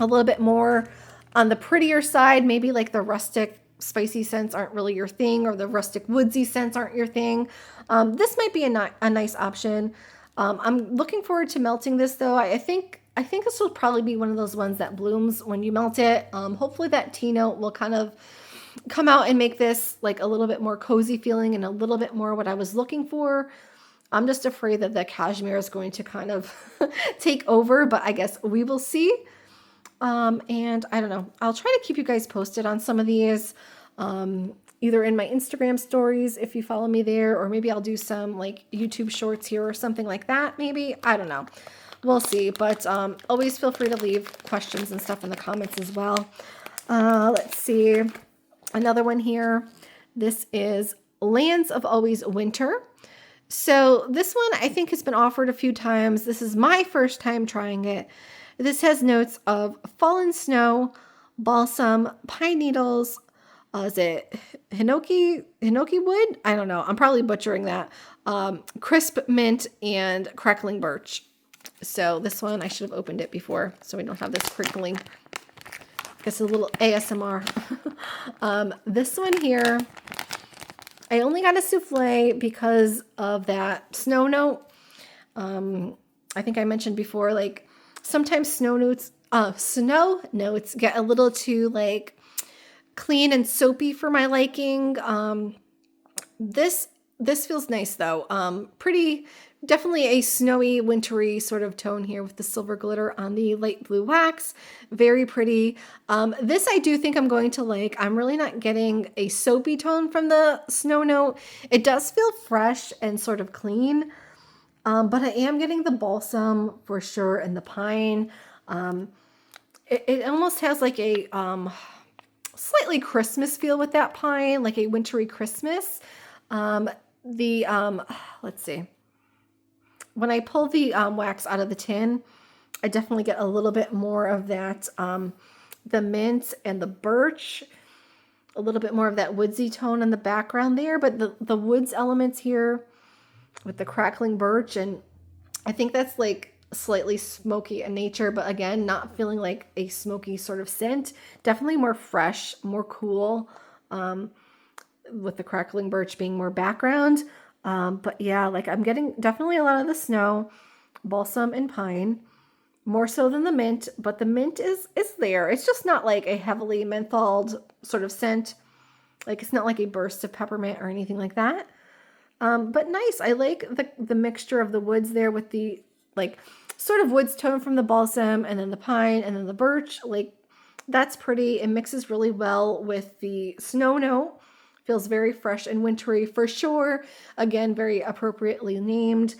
a little bit more on the prettier side, maybe like the rustic spicy scents aren't really your thing, or the rustic woodsy scents aren't your thing, this might be a nice option. I'm looking forward to melting this though. I think this will probably be one of those ones that blooms when you melt it. Hopefully that tea note will kind of come out and make this like a little bit more cozy feeling and a little bit more what I was looking for. I'm just afraid that the cashmere is going to kind of take over, but I guess we will see. And I don't know, I'll try to keep you guys posted on some of these, either in my Instagram stories, if you follow me there, or maybe I'll do some like YouTube shorts here or something like that. Maybe, I don't know. We'll see, but, always feel free to leave questions and stuff in the comments as well. Let's see. Another one here. This is Lands of Always Winter. So this one I think has been offered a few times. This is my first time trying it. This has notes of fallen snow, balsam, pine needles, is it hinoki wood? I don't know. I'm probably butchering that. Crisp mint and crackling birch. So this one, I should have opened it before so we don't have this crinkling. It's a little ASMR. This one here, I only got a souffle because of that snow note. I think I mentioned before, like sometimes snow notes get a little too like clean and soapy for my liking. This feels nice though. Pretty, definitely a snowy, wintry sort of tone here with the silver glitter on the light blue wax. Very pretty. This I do think I'm going to like. I'm really not getting a soapy tone from the snow note. It does feel fresh and sort of clean, but I am getting the balsam for sure and the pine. It almost has like a slightly Christmas feel with that pine, like a wintry Christmas. Let's see. When I pull the wax out of the tin, I definitely get a little bit more of that, the mint and the birch, a little bit more of that woodsy tone in the background there, but the woods elements here with the crackling birch, and I think that's like slightly smoky in nature, but again, not feeling like a smoky sort of scent. Definitely more fresh, more cool, with the crackling birch being more background. But yeah, like I'm getting definitely a lot of the snow, balsam and pine, more so than the mint, but the mint is there. It's just not like a heavily mentholed sort of scent. Like it's not like a burst of peppermint or anything like that. But nice. I like the mixture of the woods there with the like sort of woods tone from the balsam and then the pine and then the birch. Like that's pretty. It mixes really well with the snow note. Feels very fresh and wintry for sure. Again, very appropriately named.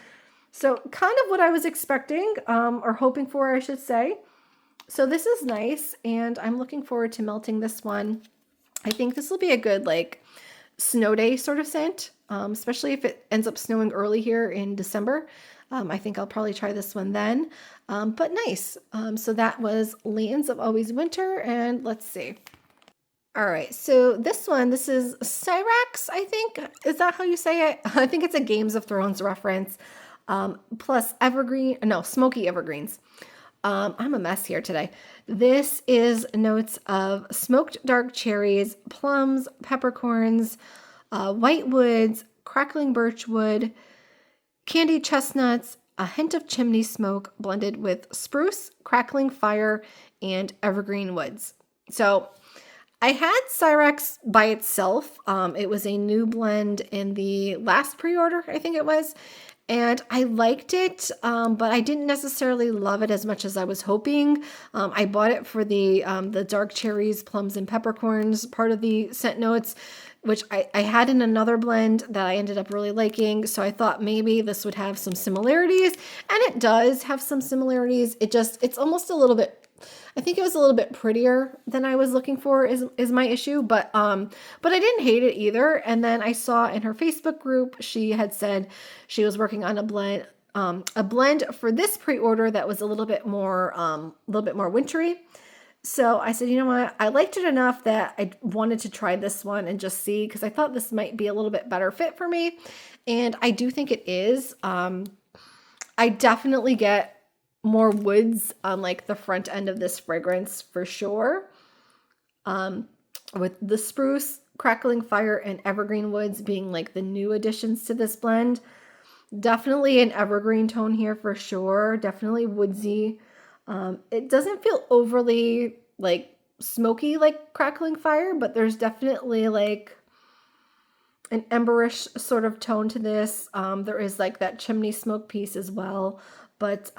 So kind of what I was expecting, or hoping for, I should say. So this is nice, and I'm looking forward to melting this one. I think this will be a good like snow day sort of scent, especially if it ends up snowing early here in December. I think I'll probably try this one then, but nice. So that was Lands of Always Winter, and let's see. All right, so this is Syrax, I think. Is that how you say it? I think it's a Games of Thrones reference. Plus Smoky Evergreens. I'm a mess here today. This is notes of smoked dark cherries, plums, peppercorns, white woods, crackling birch wood, candied chestnuts, a hint of chimney smoke blended with spruce, crackling fire, and evergreen woods. So I had Syrax by itself. It was a new blend in the last pre-order, I think it was. And I liked it, but I didn't necessarily love it as much as I was hoping. I bought it for the dark cherries, plums, and peppercorns part of the scent notes, which I had in another blend that I ended up really liking. So I thought maybe this would have some similarities, and it does have some similarities. It's almost a little bit, I think it was a little bit prettier than I was looking for is my issue, but I didn't hate it either. And then I saw in her Facebook group, she had said she was working on a blend for this pre-order that was a little bit more wintry. So I said, you know what? I liked it enough that I wanted to try this one and just see, because I thought this might be a little bit better fit for me. And I do think it is. I definitely get more woods on like the front end of this fragrance for sure. With the spruce, crackling fire, and evergreen woods being like the new additions to this blend. Definitely an evergreen tone here for sure. Definitely woodsy. It doesn't feel overly like smoky like crackling fire, but there's definitely like an emberish sort of tone to this. There is like that chimney smoke piece as well, but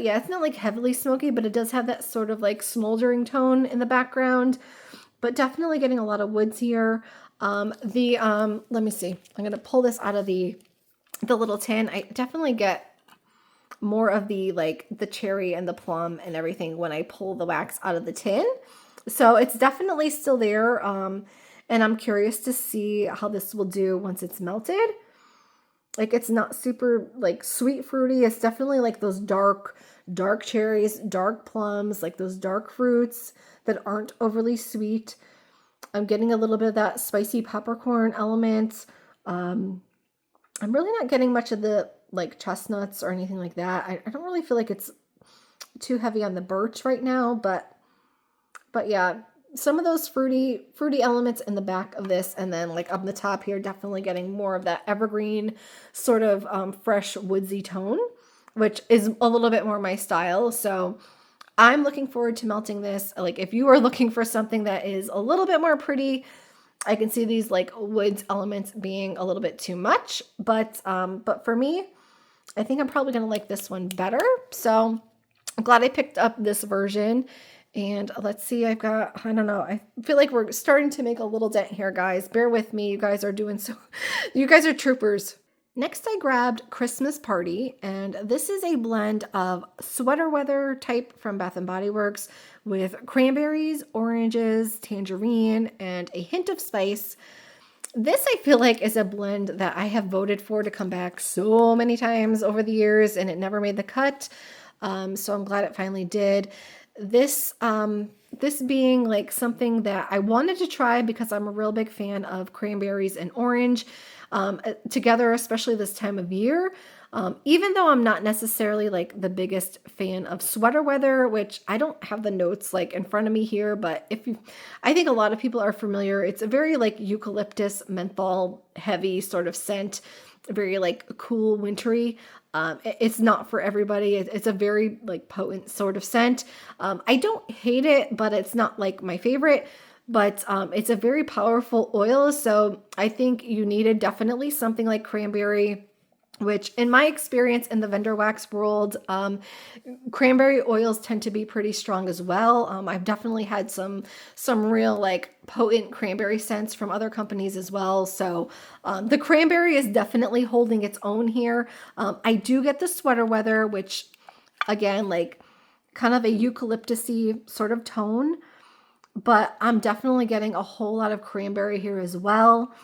yeah, it's not like heavily smoky, but it does have that sort of like smoldering tone in the background, but definitely getting a lot of woods here. Let me see. I'm going to pull this out of the little tin. I definitely get more of the cherry and the plum and everything when I pull the wax out of the tin. So it's definitely still there. And I'm curious to see how this will do once it's melted. Like, it's not super like sweet fruity. It's definitely like those dark cherries, dark plums, like those dark fruits that aren't overly sweet. I'm getting a little bit of that spicy peppercorn element. I'm really not getting much of the like chestnuts or anything like that. I don't really feel like it's too heavy on the birch right now, but yeah, some of those fruity elements in the back of this, and then like up the top here, definitely getting more of that evergreen sort of fresh woodsy tone, which is a little bit more my style. So I'm looking forward to melting this. Like, if you are looking for something that is a little bit more pretty, I can see these like woods elements being a little bit too much, but for me, I think I'm probably going to like this one better. So I'm glad I picked up this version. And let's see, I don't know. I feel like we're starting to make a little dent here, guys. Bear with me. You guys are you guys are troopers. Next, I grabbed Christmas Party, and this is a blend of sweater weather type from Bath & Body Works with cranberries, oranges, tangerine, and a hint of spice. This, I feel like, is a blend that I have voted for to come back so many times over the years, and it never made the cut. So I'm glad it finally did. This being like something that I wanted to try because I'm a real big fan of cranberries and orange together, especially this time of year. Even though I'm not necessarily like the biggest fan of sweater weather, which I don't have the notes like in front of me here, but I think a lot of people are familiar. It's a very like eucalyptus menthol heavy sort of scent, very like cool wintry. It's not for everybody. It's a very like potent sort of scent. I don't hate it, but it's not like my favorite. But it's a very powerful oil, so I think you needed definitely something like cranberry, which in my experience in the vendor wax world, cranberry oils tend to be pretty strong as well. I've definitely had some real like potent cranberry scents from other companies as well. So the cranberry is definitely holding its own here. I do get the sweater weather, which again, like kind of a eucalyptusy sort of tone, but I'm definitely getting a whole lot of cranberry here as well.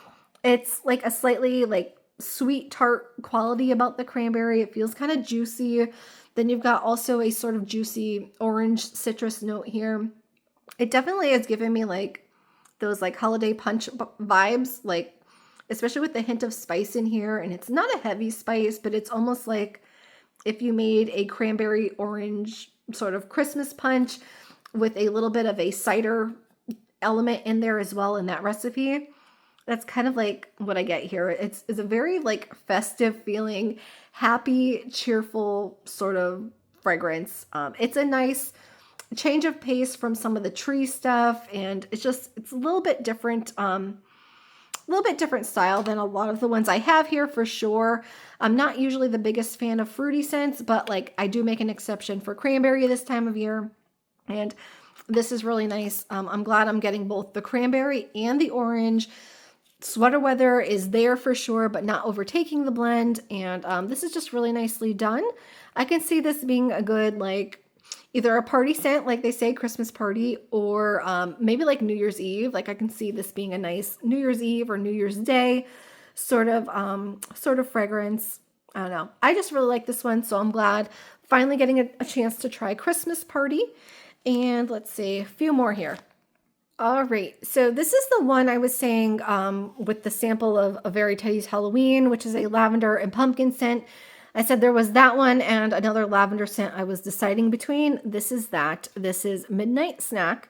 It's like a slightly like sweet tart quality about the cranberry. It feels kind of juicy. Then you've got also a sort of juicy orange citrus note here. It definitely is giving me like those like holiday punch vibes, like especially with the hint of spice in here. And it's not a heavy spice, but it's almost like if you made a cranberry orange sort of Christmas punch with a little bit of a cider element in there as well in that recipe. That's kind of like what I get here. It's a very like festive feeling, happy, cheerful sort of fragrance. It's a nice change of pace from some of the tree stuff, and it's a little bit different, style than a lot of the ones I have here for sure. I'm not usually the biggest fan of fruity scents, but like I do make an exception for cranberry this time of year. And this is really nice. I'm glad I'm getting both the cranberry and the orange. Sweater weather is there for sure, but not overtaking the blend. And this is just really nicely done. I can see this being a good, like, either a party scent, like they say, Christmas party, or maybe like New Year's Eve. Like I can see this being a nice New Year's Eve or New Year's Day sort of fragrance. I don't know. I just really like this one, so I'm glad finally getting a chance to try Christmas party. And let's see, a few more here. All right, so this is the one I was saying with the sample of A Very Teddy's Halloween, which is a lavender and pumpkin scent. I said there was that one and another lavender scent I was deciding between. This is that. This is Midnight Snack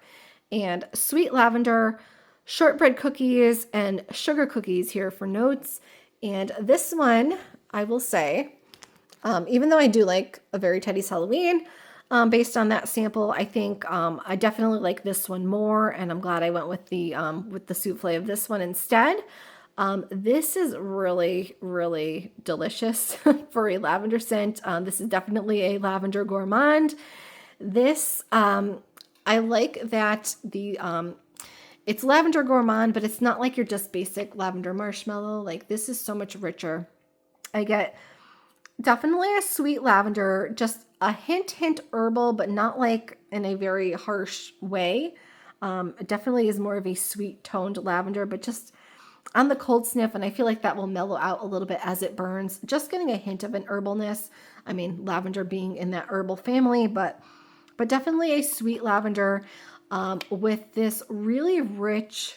and Sweet Lavender, Shortbread Cookies, and Sugar Cookies here for notes. And this one, I will say, even though I do like A Very Teddy's Halloween, based on that sample, I think I definitely like this one more, and I'm glad I went with the souffle of this one instead. This is really, really delicious for a lavender scent. This is definitely a lavender gourmand. This, I like that it's lavender gourmand, but it's not like your just basic lavender marshmallow. Like this is so much richer. I get definitely a sweet lavender, just a hint herbal, but not like in a very harsh way. It definitely is more of a sweet toned lavender, but just on the cold sniff, and I feel like that will mellow out a little bit as it burns. Just getting a hint of an herbalness. I mean, lavender being in that herbal family, but definitely a sweet lavender with this really rich,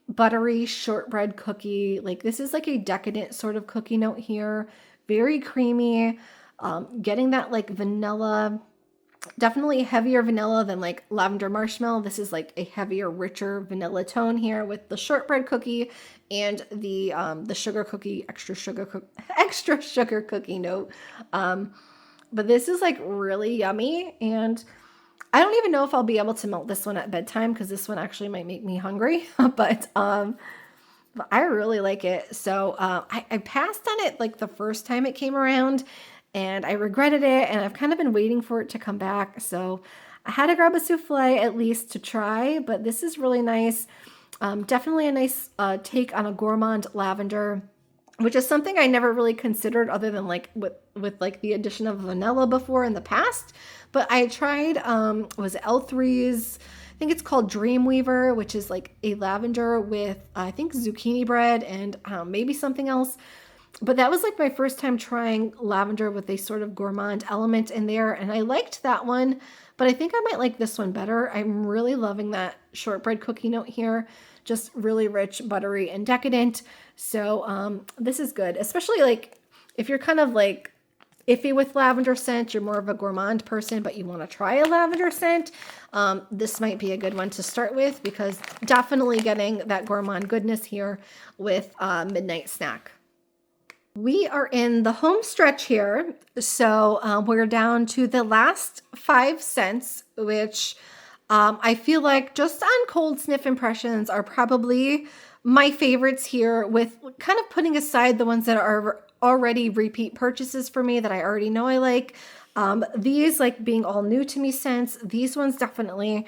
buttery shortbread cookie. Like this is like a decadent sort of cookie note here. Very creamy. Getting that like vanilla, definitely heavier vanilla than like lavender marshmallow. This is like a heavier, richer vanilla tone here with the shortbread cookie and the sugar cookie, extra sugar cookie note. But this is like really yummy, and I don't even know if I'll be able to melt this one at bedtime because this one actually might make me hungry. But I really like it. So I passed on it like the first time it came around, and I regretted it, and I've kind of been waiting for it to come back. So I had to grab a souffle at least to try, but this is really nice. Definitely a nice take on a gourmand lavender, which is something I never really considered other than like with like the addition of vanilla before in the past. But I tried, was L3's, I think it's called Dreamweaver, which is like a lavender with, I think, zucchini bread and maybe something else. But that was like my first time trying lavender with a sort of gourmand element in there. And I liked that one, but I think I might like this one better. I'm really loving that shortbread cookie note here. Just really rich, buttery, and decadent. So this is good, especially like if you're kind of like iffy with lavender scent, you're more of a gourmand person, but you want to try a lavender scent, this might be a good one to start with, because definitely getting that gourmand goodness here with Midnight Snack. We are in the home stretch here, so we're down to the last 5 scents, which I feel like just on cold sniff impressions are probably my favorites here, with kind of putting aside the ones that are already repeat purchases for me that I already know I like. These like being all new to me scents, these ones definitely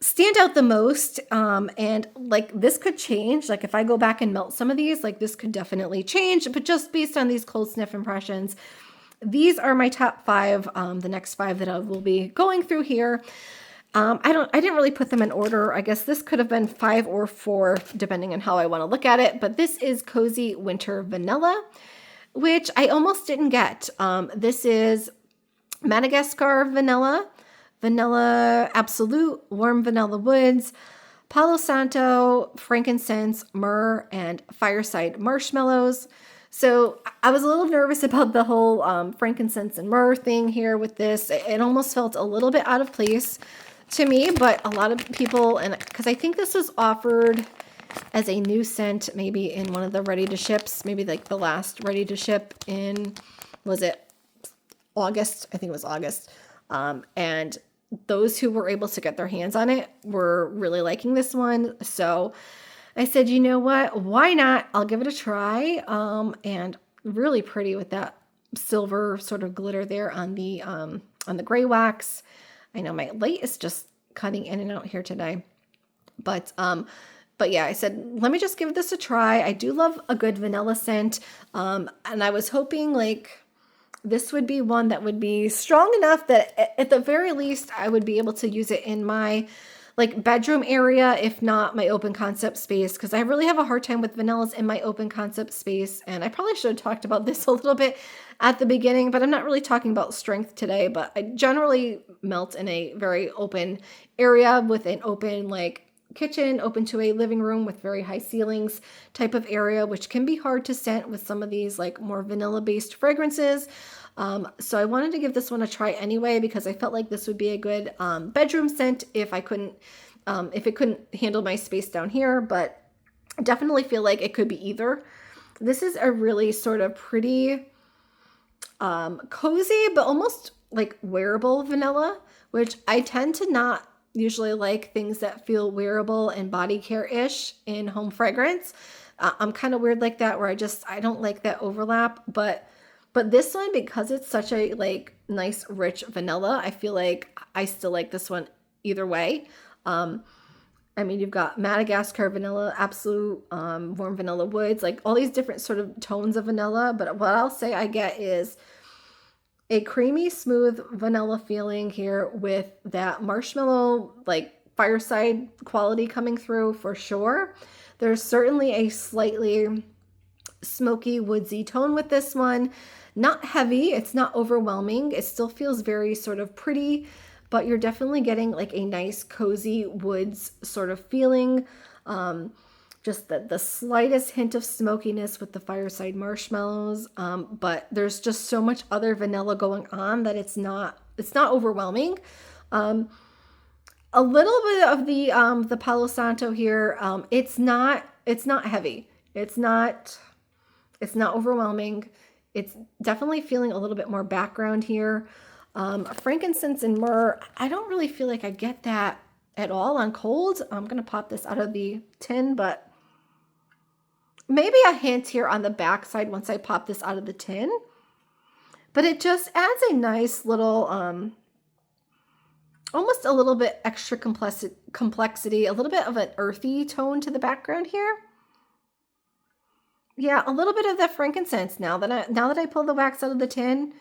stand out the most. And like this could change. Like if I go back and melt some of these, like this could definitely change, but just based on these cold sniff impressions, these are my top 5, the next 5 that I will be going through here. I didn't really put them in order. I guess this could have been 5 or 4, depending on how I want to look at it. But this is Cozy Winter Vanilla, which I almost didn't get. This is Madagascar Vanilla, Vanilla Absolute, Warm Vanilla Woods, Palo Santo, Frankincense, Myrrh, and Fireside Marshmallows. So I was a little nervous about the whole frankincense and myrrh thing here with this. It almost felt a little bit out of place to me, but a lot of people, and because I think this was offered as a new scent, maybe in one of the ready to ships, maybe like the last ready to ship in, was it August? I think it was August. And those who were able to get their hands on it were really liking this one. So I said, you know what? Why not? I'll give it a try. And really pretty with that silver sort of glitter there on the gray wax. I know my light is just cutting in and out here today. But yeah, I said, let me just give this a try. I do love a good vanilla scent. And I was hoping like this would be one that would be strong enough that at the very least I would be able to use it in my like bedroom area, if not my open concept space, because I really have a hard time with vanillas in my open concept space. And I probably should have talked about this a little bit at the beginning, but I'm not really talking about strength today. But I generally melt in a very open area with an open like kitchen, open to a living room with very high ceilings type of area, which can be hard to scent with some of these like more vanilla based fragrances. So I wanted to give this one a try anyway, because I felt like this would be a good bedroom scent if it couldn't handle my space down here, but I definitely feel like it could be either. This is a really sort of pretty cozy, but almost like wearable vanilla, which I tend to not usually like things that feel wearable and body care-ish in home fragrance. I'm kind of weird like that, where I don't like that overlap, but this one, because it's such a like nice rich vanilla, I feel like I still like this one either way. I mean, you've got Madagascar vanilla, absolute warm vanilla woods, like all these different sort of tones of vanilla. But what I'll say I get is a creamy, smooth vanilla feeling here with that marshmallow, like fireside quality coming through for sure. There's certainly a slightly smoky, woodsy tone with this one. Not heavy, it's not overwhelming. It still feels very sort of pretty, but you're definitely getting like a nice, cozy woods sort of feeling. Just the slightest hint of smokiness with the fireside marshmallows. But there's just so much other vanilla going on that it's not overwhelming. A little bit of the Palo Santo here. It's not heavy. It's not overwhelming. It's definitely feeling a little bit more background here. Frankincense and myrrh, I don't really feel like I get that at all on cold. I'm going to pop this out of the tin, but maybe a hint here on the back side once I pop this out of the tin. But it just adds a nice little, almost a little bit extra complexity, a little bit of an earthy tone to the background here. Yeah, a little bit of that frankincense now that I pull the wax out of the tin.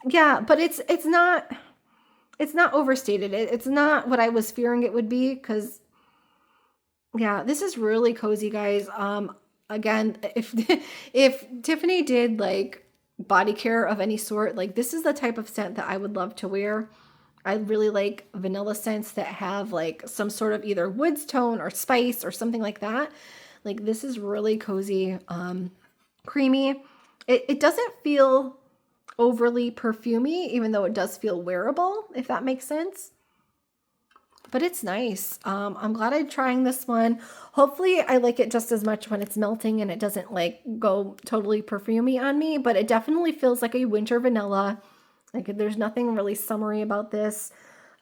Yeah, but it's not overstated. It's not what I was fearing it would be, because yeah, this is really cozy, guys. Again, if Tiffany did like body care of any sort, like this is the type of scent that I would love to wear. I really like vanilla scents that have like some sort of either woods tone or spice or something like that. Like this is really cozy, creamy. It doesn't feel overly perfumey, even though it does feel wearable, if that makes sense. But it's nice. I'm glad I'm trying this one. Hopefully I like it just as much when it's melting and it doesn't like go totally perfumey on me, but it definitely feels like a winter vanilla. Like there's nothing really summery about this.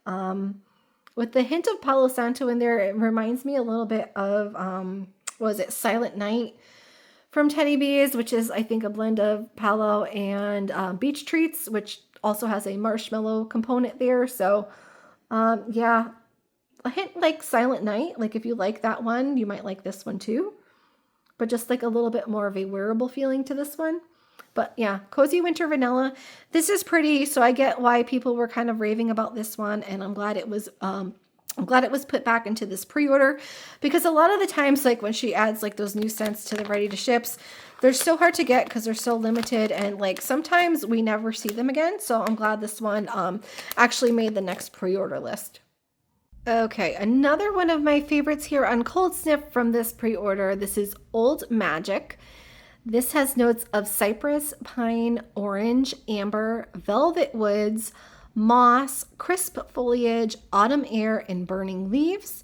With the hint of Palo Santo in there, it reminds me a little bit of, what was it, Silent Night from Teddy Bees, which is, I think, a blend of Palo and Beach Treats, which also has a marshmallow component there. So, yeah, a hint like Silent Night. Like if you like that one, you might like this one too. But just like a little bit more of a wearable feeling to this one. But yeah, cozy winter vanilla. This is pretty, so I get why people were kind of raving about this one, and I'm glad it was put back into this pre-order, because a lot of the times, like when she adds like those new scents to the ready to ships, they're so hard to get because they're so limited, and like sometimes we never see them again. So I'm glad this one actually made the next pre-order list. Okay, another one of my favorites here on Cold Sniff from this pre-order. This is Old Magic. This has notes of cypress, pine, orange, amber, velvet woods, moss, crisp foliage, autumn air, and burning leaves.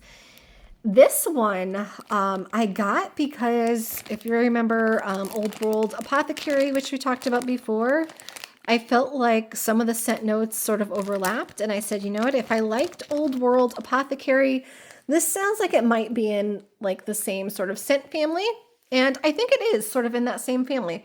This one I got because if you remember Old World Apothecary, which we talked about before, I felt like some of the scent notes sort of overlapped, and I said, you know what, if I liked Old World Apothecary, this sounds like it might be in like the same sort of scent family, and I think it is sort of in that same family.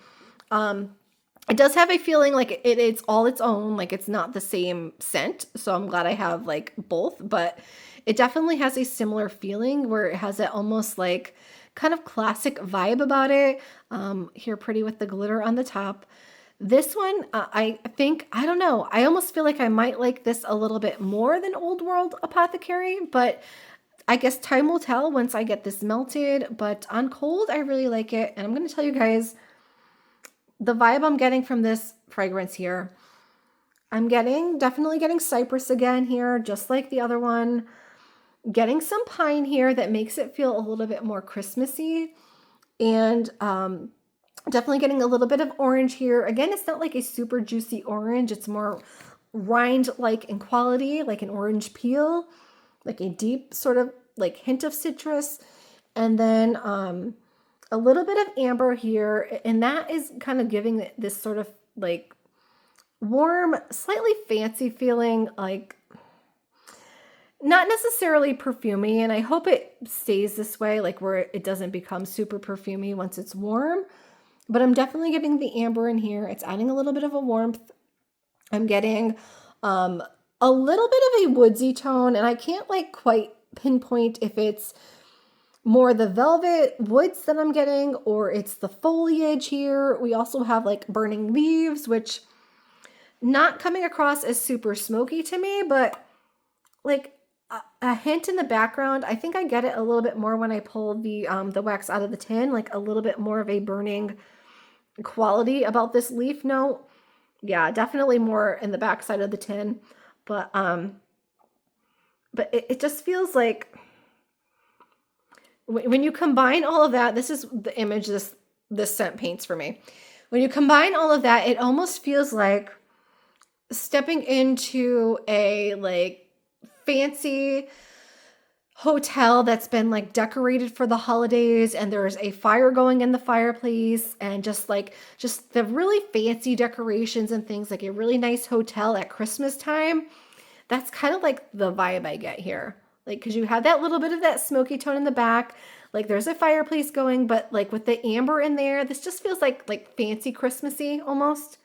It does have a feeling like it's all its own, like it's not the same scent, so I'm glad I have like both, but it definitely has a similar feeling where it has that almost like kind of classic vibe about it. Here, pretty with the glitter on the top. This one, I think, I don't know, I almost feel like I might like this a little bit more than Old World Apothecary, but I guess time will tell once I get this melted. But on cold, I really like it. And I'm going to tell you guys the vibe I'm getting from this fragrance here. I'm definitely getting cypress again here, just like the other one. Getting some pine here that makes it feel a little bit more Christmassy. And definitely getting a little bit of orange here. Again, it's not like a super juicy orange. It's more rind-like in quality, like an orange peel, like a deep sort of like hint of citrus. And then a little bit of amber here. And that is kind of giving this sort of like warm, slightly fancy feeling, like not necessarily perfumey. And I hope it stays this way, like where it doesn't become super perfumey once it's warm. But I'm definitely getting the amber in here. It's adding a little bit of a warmth. I'm getting a little bit of a woodsy tone, and I can't like quite pinpoint if it's more the velvet woods that I'm getting or it's the foliage here. We also have like burning leaves, which not coming across as super smoky to me, but like a hint in the background. I think I get it a little bit more when I pull the wax out of the tin, like a little bit more of a burning quality about this leaf note. Yeah, definitely more in the backside of the tin, but it just feels like when you combine all of that, this is the image this scent paints for me. When you combine all of that, it almost feels like stepping into a like fancy hotel that's been like decorated for the holidays, and there's a fire going in the fireplace, and just the really fancy decorations and things, like a really nice hotel at Christmas time. That's kind of like the vibe I get here. Like, because you have that little bit of that smoky tone in the back, like there's a fireplace going, but like with the amber in there, this just feels like fancy Christmassy almost.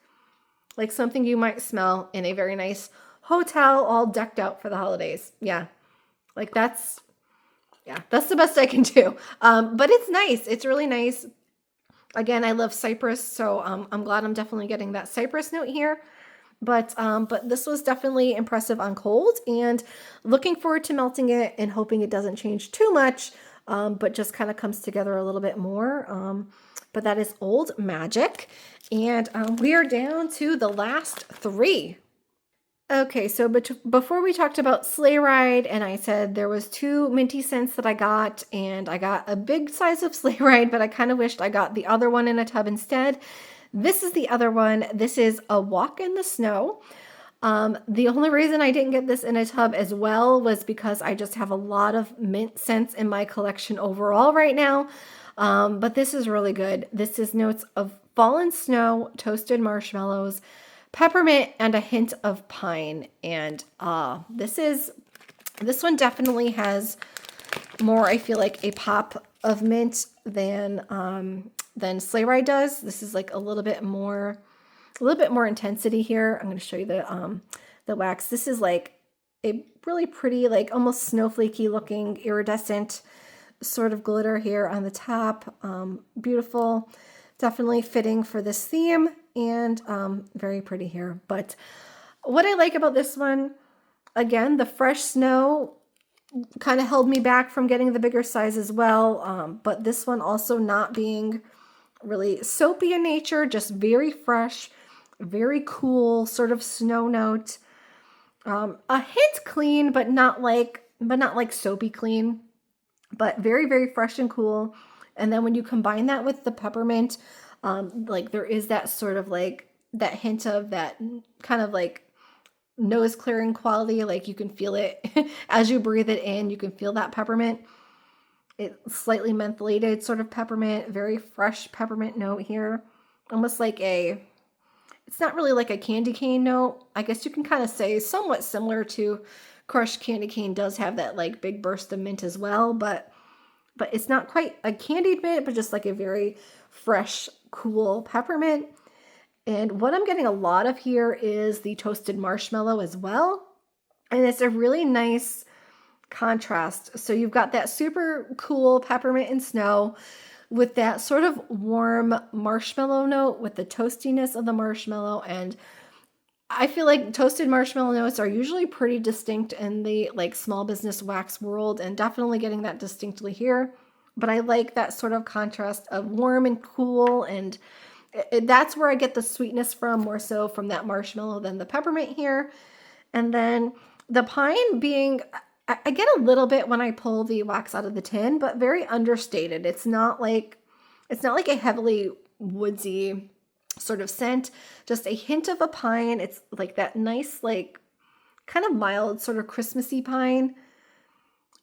Like something you might smell in a very nice hotel all decked out for the holidays. Yeah. Like that's the best I can do. But it's nice. It's really nice. Again, I love cypress, so I'm glad I'm definitely getting that cypress note here. But this was definitely impressive on cold, and looking forward to melting it and hoping it doesn't change too much, but just kind of comes together a little bit more. But that is Old Magic, and we are down to the last three. Okay, so before we talked about Sleigh Ride, and I said there was 2 minty scents that I got, and I got a big size of Sleigh Ride, but I kind of wished I got the other one in a tub instead. This is the other one. This is A Walk in the Snow. The only reason I didn't get this in a tub as well was because I just have a lot of mint scents in my collection overall right now. But this is really good. This is notes of fallen snow, toasted marshmallows, peppermint, and a hint of pine. And this one definitely has more, I feel like, a pop of mint than Sleigh Ride does. This is like a little bit more intensity here. I'm going to show you the wax. This is like a really pretty, like almost snowflakey looking iridescent sort of glitter here on the top. Beautiful, definitely fitting for this theme, and very pretty here. But what I like about this one, again, the fresh snow kind of held me back from getting the bigger size as well. But this one also not being really soapy in nature, just very fresh, very cool sort of snow note. A hint clean, but not like soapy clean, but very, very fresh and cool. And then when you combine that with the peppermint, like there is that sort of like that hint of that kind of like nose clearing quality. Like you can feel it as you breathe it in, you can feel that peppermint. It's slightly mentholated sort of peppermint, very fresh peppermint note here. Almost like a it's not really like a candy cane note. I guess you can kind of say somewhat similar to crushed candy cane does have that like big burst of mint as well, but it's not quite a candied mint, but just like a very fresh, cool peppermint. And what I'm getting a lot of here is the toasted marshmallow as well. And it's a really nice contrast. So you've got that super cool peppermint and snow with that sort of warm marshmallow note with the toastiness of the marshmallow. And I feel like toasted marshmallow notes are usually pretty distinct in the like small business wax world, and definitely getting that distinctly here. But I like that sort of contrast of warm and cool, and that's where I get the sweetness from, more so from that marshmallow than the peppermint here. And then the pine being, I get a little bit when I pull the wax out of the tin, but very understated. It's not like a heavily woodsy sort of scent, just a hint of a pine. It's like that nice, like kind of mild sort of Christmassy pine.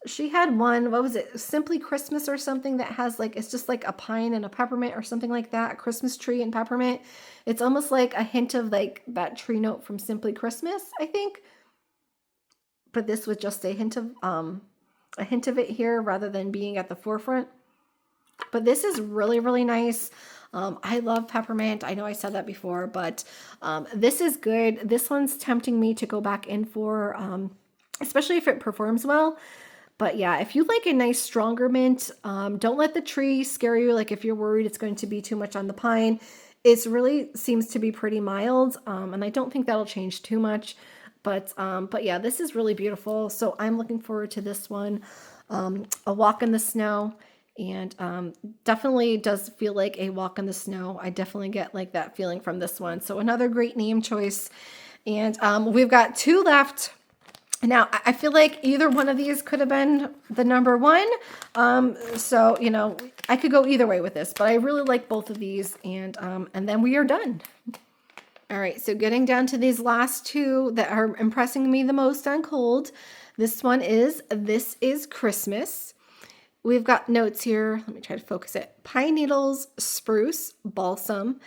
She had one, what was it? Simply Christmas or something that has like, it's just like a pine and a peppermint or something like that. A Christmas tree and peppermint. It's almost like a hint of like that tree note from Simply Christmas, I think. But this was just a hint of it here rather than being at the forefront. But this is really, really nice. I love peppermint. I know I said that before, but this is good. This one's tempting me to go back in for, especially if it performs well. But yeah, if you like a nice stronger mint, don't let the tree scare you. Like if you're worried it's going to be too much on the pine, it really seems to be pretty mild. And I don't think that'll change too much. But yeah, this is really beautiful. So I'm looking forward to this one. A walk in the snow. And definitely does feel like a walk in the snow. I definitely get like that feeling from this one. So another great name choice. And we've got 2 left. Now, I feel like either one of these could have been the number 1. So, you know, I could go either way with this, but I really like both of these. And then we are done. All right, so getting down to these last 2 that are impressing me the most on cold. This one is This Is Christmas. We've got notes here. Let me try to focus it. Pine needles, spruce, balsam,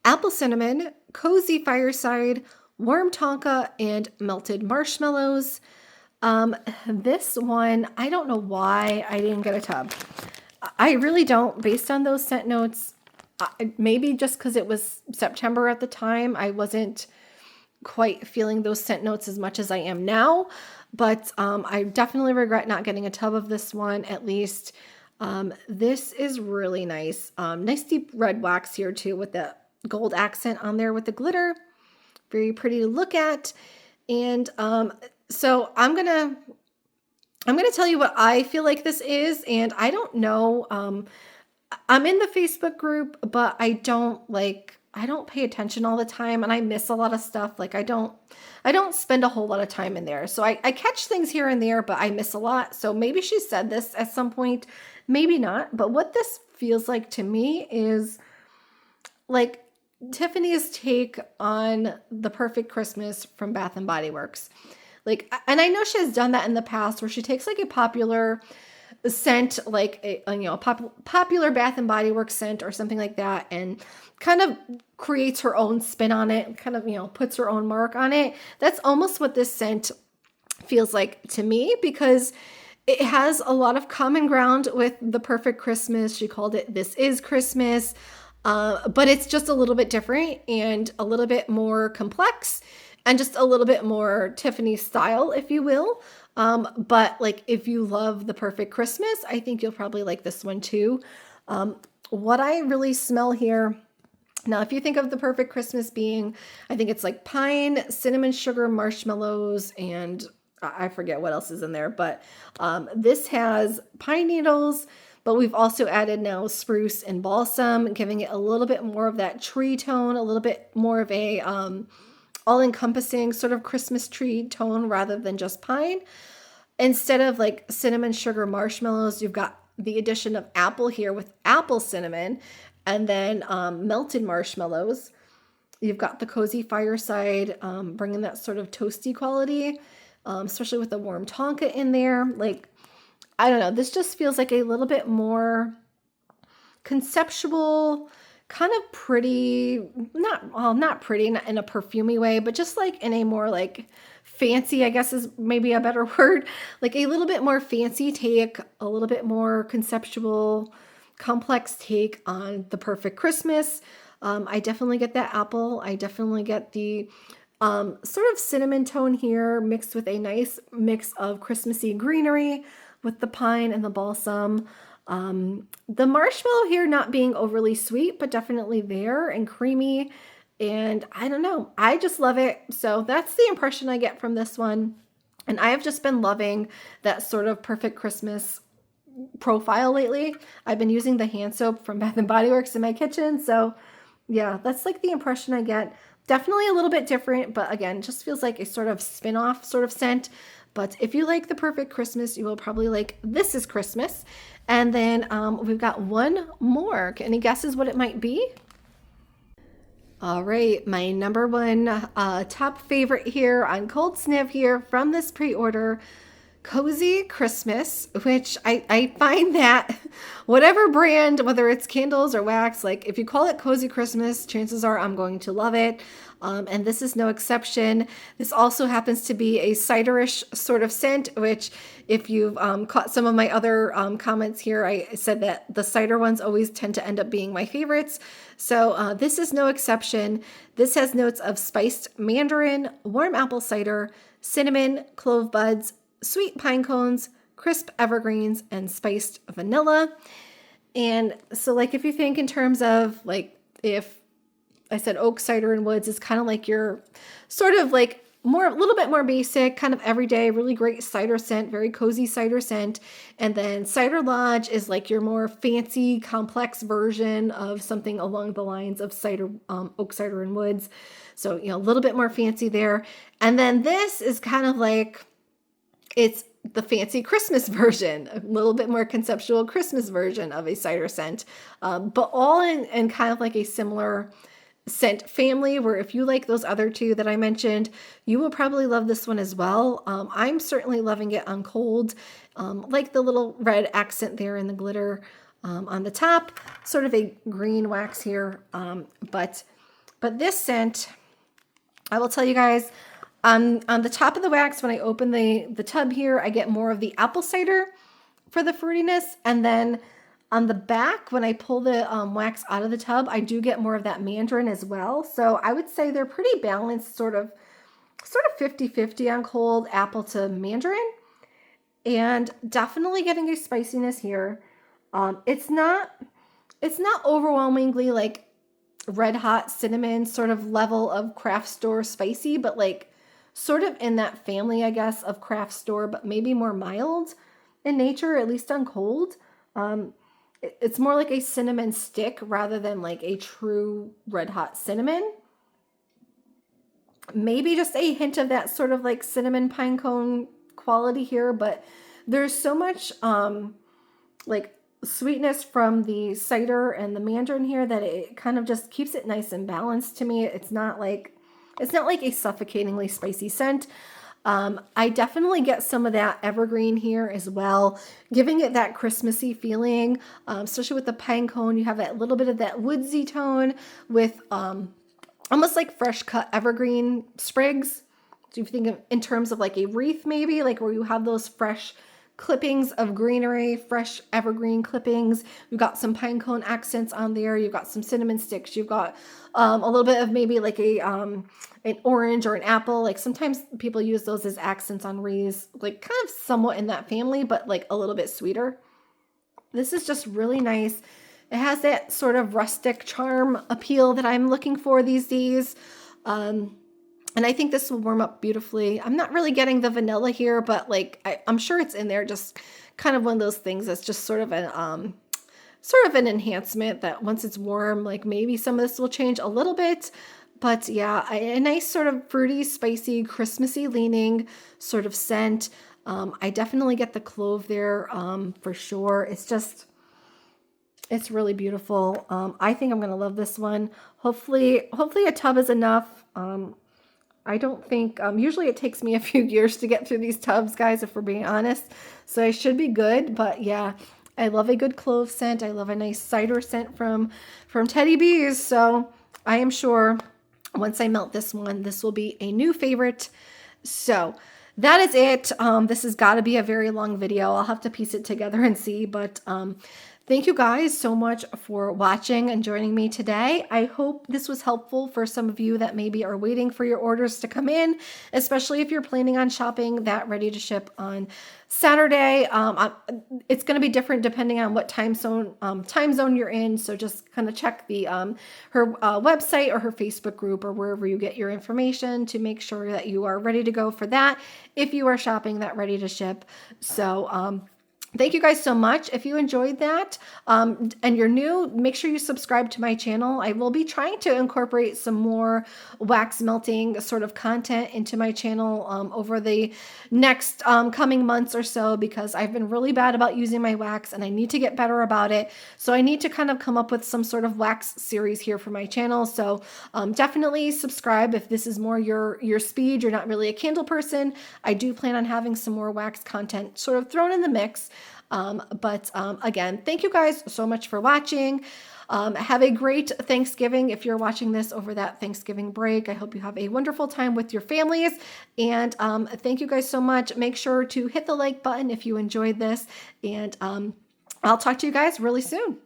apple cinnamon, cozy fireside, warm tonka, and melted marshmallows. This one, I don't know why I didn't get a tub. I really don't, based on those scent notes. Maybe just because it was September at the time, I wasn't quite feeling those scent notes as much as I am now. But I definitely regret not getting a tub of this one, at least. This is really nice. Nice deep red wax here too with the gold accent on there with the glitter. Very pretty to look at. And so I'm gonna tell you what I feel like this is, and I don't know. I'm in the Facebook group, but I don't pay attention all the time, and I miss a lot of stuff. Like I don't spend a whole lot of time in there. So I catch things here and there, but I miss a lot. So maybe she said this at some point, maybe not. But what this feels like to me is like Tiffany's take on The Perfect Christmas from Bath and Body Works. Like, and I know she has done that in the past where she takes like a popular scent, like a popular Bath and Body Works scent or something like that, and kind of creates her own spin on it, kind of, puts her own mark on it. That's almost what this scent feels like to me, because it has a lot of common ground with The Perfect Christmas. She called it This Is Christmas, but it's just a little bit different and a little bit more complex and just a little bit more Tiffany style, if you will. But like, if you love The Perfect Christmas, I think you'll probably like this one too. What I really smell here, now, if you think of The Perfect Christmas being, I think it's like pine, cinnamon sugar, marshmallows, and I forget what else is in there, but this has pine needles, but we've also added now spruce and balsam, giving it a little bit more of that tree tone, a little bit more of a all-encompassing sort of Christmas tree tone rather than just pine. Instead of like cinnamon sugar marshmallows, you've got the addition of apple here with apple cinnamon, and then melted marshmallows. You've got the cozy fireside, bringing that sort of toasty quality, especially with the warm tonka in there. Like, I don't know, this just feels like a little bit more conceptual, kind of pretty, not pretty in a perfumey way, but just like in a more like fancy, I guess is maybe a better word, like a little bit more fancy take, a little bit more conceptual, complex take on the perfect Christmas. I definitely get that apple. I definitely get the sort of cinnamon tone here mixed with a nice mix of Christmassy greenery with the pine and the balsam. The marshmallow here not being overly sweet, but definitely there and creamy. And I don't know, I just love it. So that's the impression I get from this one. And I have just been loving that sort of perfect Christmas profile lately. I've been using the hand soap from Bath and Body Works in my kitchen. So yeah, that's like the impression I get. Definitely a little bit different, but again, just feels like a sort of spin-off sort of scent. But if you like the perfect Christmas, you will probably like This Is Christmas. And then we've got one more. Any guesses what it might be? All right, my number one top favorite here on Cold Sniff here from this pre-order, Cozy Christmas, which I find that whatever brand, whether it's candles or wax, like if you call it Cozy Christmas, chances are I'm going to love it. And this is no exception. This also happens to be a ciderish sort of scent, which if you've caught some of my other comments here, I said that the cider ones always tend to end up being my favorites. So this is no exception. This has notes of spiced mandarin, warm apple cider, cinnamon, clove buds, sweet pine cones, crisp evergreens, and spiced vanilla. And so like if you think in terms of like if I said oak cider and woods is kind of like your sort of like more, a little bit more basic, kind of everyday, really great cider scent, very cozy cider scent. And then Cider Lodge is like your more fancy, complex version of something along the lines of cider, oak cider and woods. So, you know, a little bit more fancy there. And then this is kind of like, it's the fancy Christmas version, a little bit more conceptual Christmas version of a cider scent, but all in kind of like a similar scent family, where if you like those other two that I mentioned, you will probably love this one as well. I'm certainly loving it on cold, like the little red accent there in the glitter on the top, sort of a green wax here. But this scent, I will tell you guys, on the top of the wax, when I open the tub here, I get more of the apple cider for the fruitiness, and then on the back, when I pull the wax out of the tub, I do get more of that mandarin as well. So I would say they're pretty balanced, sort of 50-50 on cold, apple to mandarin. And definitely getting a spiciness here. It's not overwhelmingly like red hot cinnamon sort of level of craft store spicy, but like sort of in that family, I guess, of craft store, but maybe more mild in nature, at least on cold. It's more like a cinnamon stick rather than like a true red hot cinnamon. Maybe just a hint of that sort of like cinnamon pine cone quality here, but there's so much like sweetness from the cider and the mandarin here that it kind of just keeps it nice and balanced to me. It's not like a suffocatingly spicy scent. I definitely get some of that evergreen here as well, giving it that Christmassy feeling, especially with the pine cone. You have that little bit of that woodsy tone with almost like fresh cut evergreen sprigs. So if you think of in terms of like a wreath, maybe like where you have those fresh clippings of greenery, fresh evergreen clippings. You've got some pine cone accents on there. You've got some cinnamon sticks. You've got a little bit of maybe like an orange or an apple. Like sometimes people use those as accents on wreaths, like kind of somewhat in that family, but like a little bit sweeter. This is just really nice. It has that sort of rustic charm appeal that I'm looking for these days. And I think this will warm up beautifully. I'm not really getting the vanilla here, but like I'm sure it's in there. Just kind of one of those things that's just sort of an enhancement that once it's warm, like maybe some of this will change a little bit. But yeah, a nice sort of fruity, spicy, Christmassy leaning sort of scent. I definitely get the clove there for sure. It's really beautiful. I think I'm gonna love this one. Hopefully a tub is enough. I don't think, usually it takes me a few years to get through these tubs, guys, if we're being honest. So I should be good, but yeah, I love a good clove scent. I love a nice cider scent from Teddy Bees. So I am sure once I melt this one, this will be a new favorite. So that is it. This has got to be a very long video. I'll have to piece it together and see, but thank you guys so much for watching and joining me today. I hope this was helpful for some of you that maybe are waiting for your orders to come in, especially if you're planning on shopping that ready to ship on Saturday. It's going to be different depending on what time zone you're in. So just kind of check the her website or her Facebook group or wherever you get your information to make sure that you are ready to go for that if you are shopping that ready to ship. So thank you guys so much. If you enjoyed that and you're new, make sure you subscribe to my channel. I will be trying to incorporate some more wax melting sort of content into my channel over the next coming months or so, because I've been really bad about using my wax and I need to get better about it. So I need to kind of come up with some sort of wax series here for my channel. So definitely subscribe if this is more your speed. You're not really a candle person. I do plan on having some more wax content sort of thrown in the mix. Again, thank you guys so much for watching. Have a great Thanksgiving if you're watching this over that Thanksgiving break. I hope you have a wonderful time with your families. And thank you guys so much. Make sure to hit the like button if you enjoyed this. And I'll talk to you guys really soon.